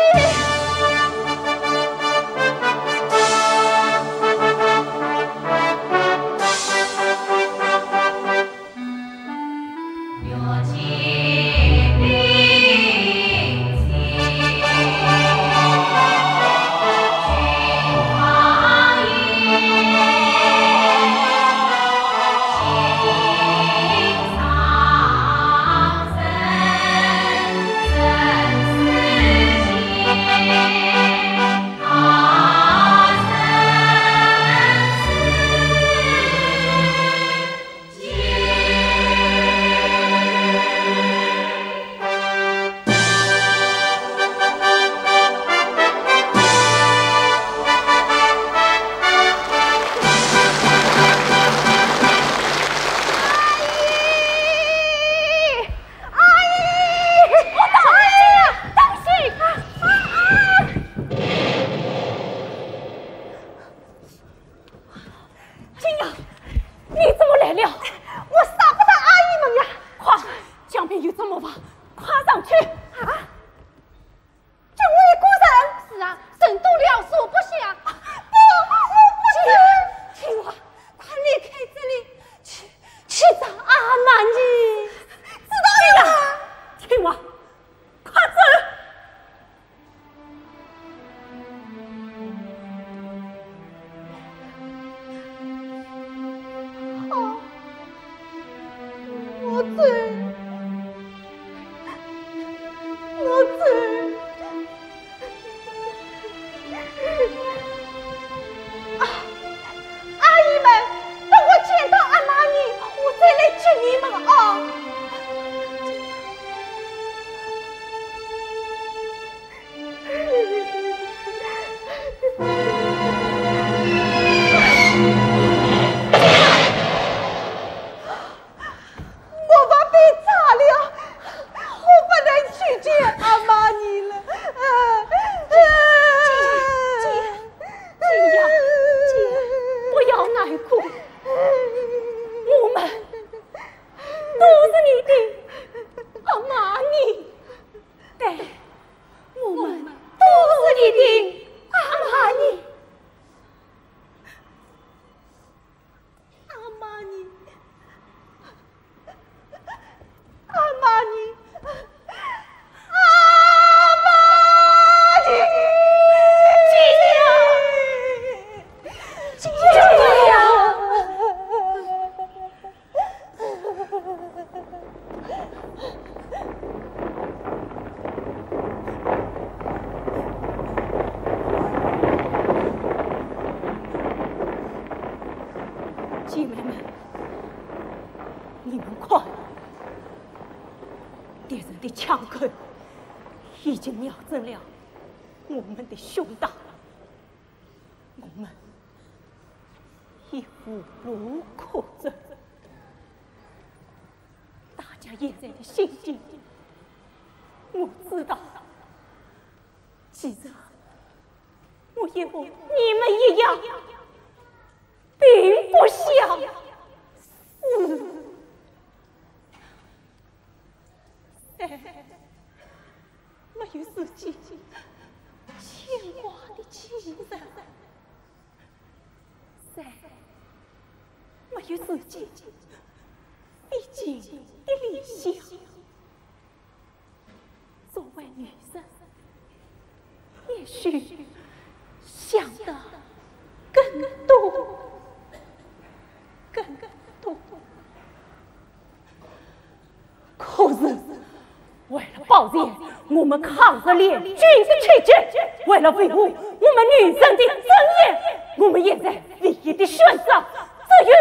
Speaker 1: 莫妨跨上去
Speaker 2: 啊！君为孤人，是啊，人多了说不下。不，我不行。青蛙，快离开这里，去找阿玛尼。知道了。
Speaker 1: 青蛙，快走！
Speaker 2: 好，我走。阿姨们，等我见到阿玛尼，我再来接你们啊！我把被炸了，我不能去见阿玛尼了。
Speaker 1: 不要难过，我们都是你的阿玛尼，对，我们都是你的阿玛尼，
Speaker 2: 阿玛尼，阿玛尼，阿玛尼。
Speaker 1: 姐妹们，你们快！敌人的枪口已经瞄准了我们的胸膛，我们已无路可走。大家现在的心境，我知道。既然我也和你们一样，并不想死。没有自己牵挂的亲人，没有自己必经的理想。作为女人，也许想得更多。可是，为了保全我们抗日联军的旗帜，为了维护我们女人的尊严，我们也在唯一的选择，只有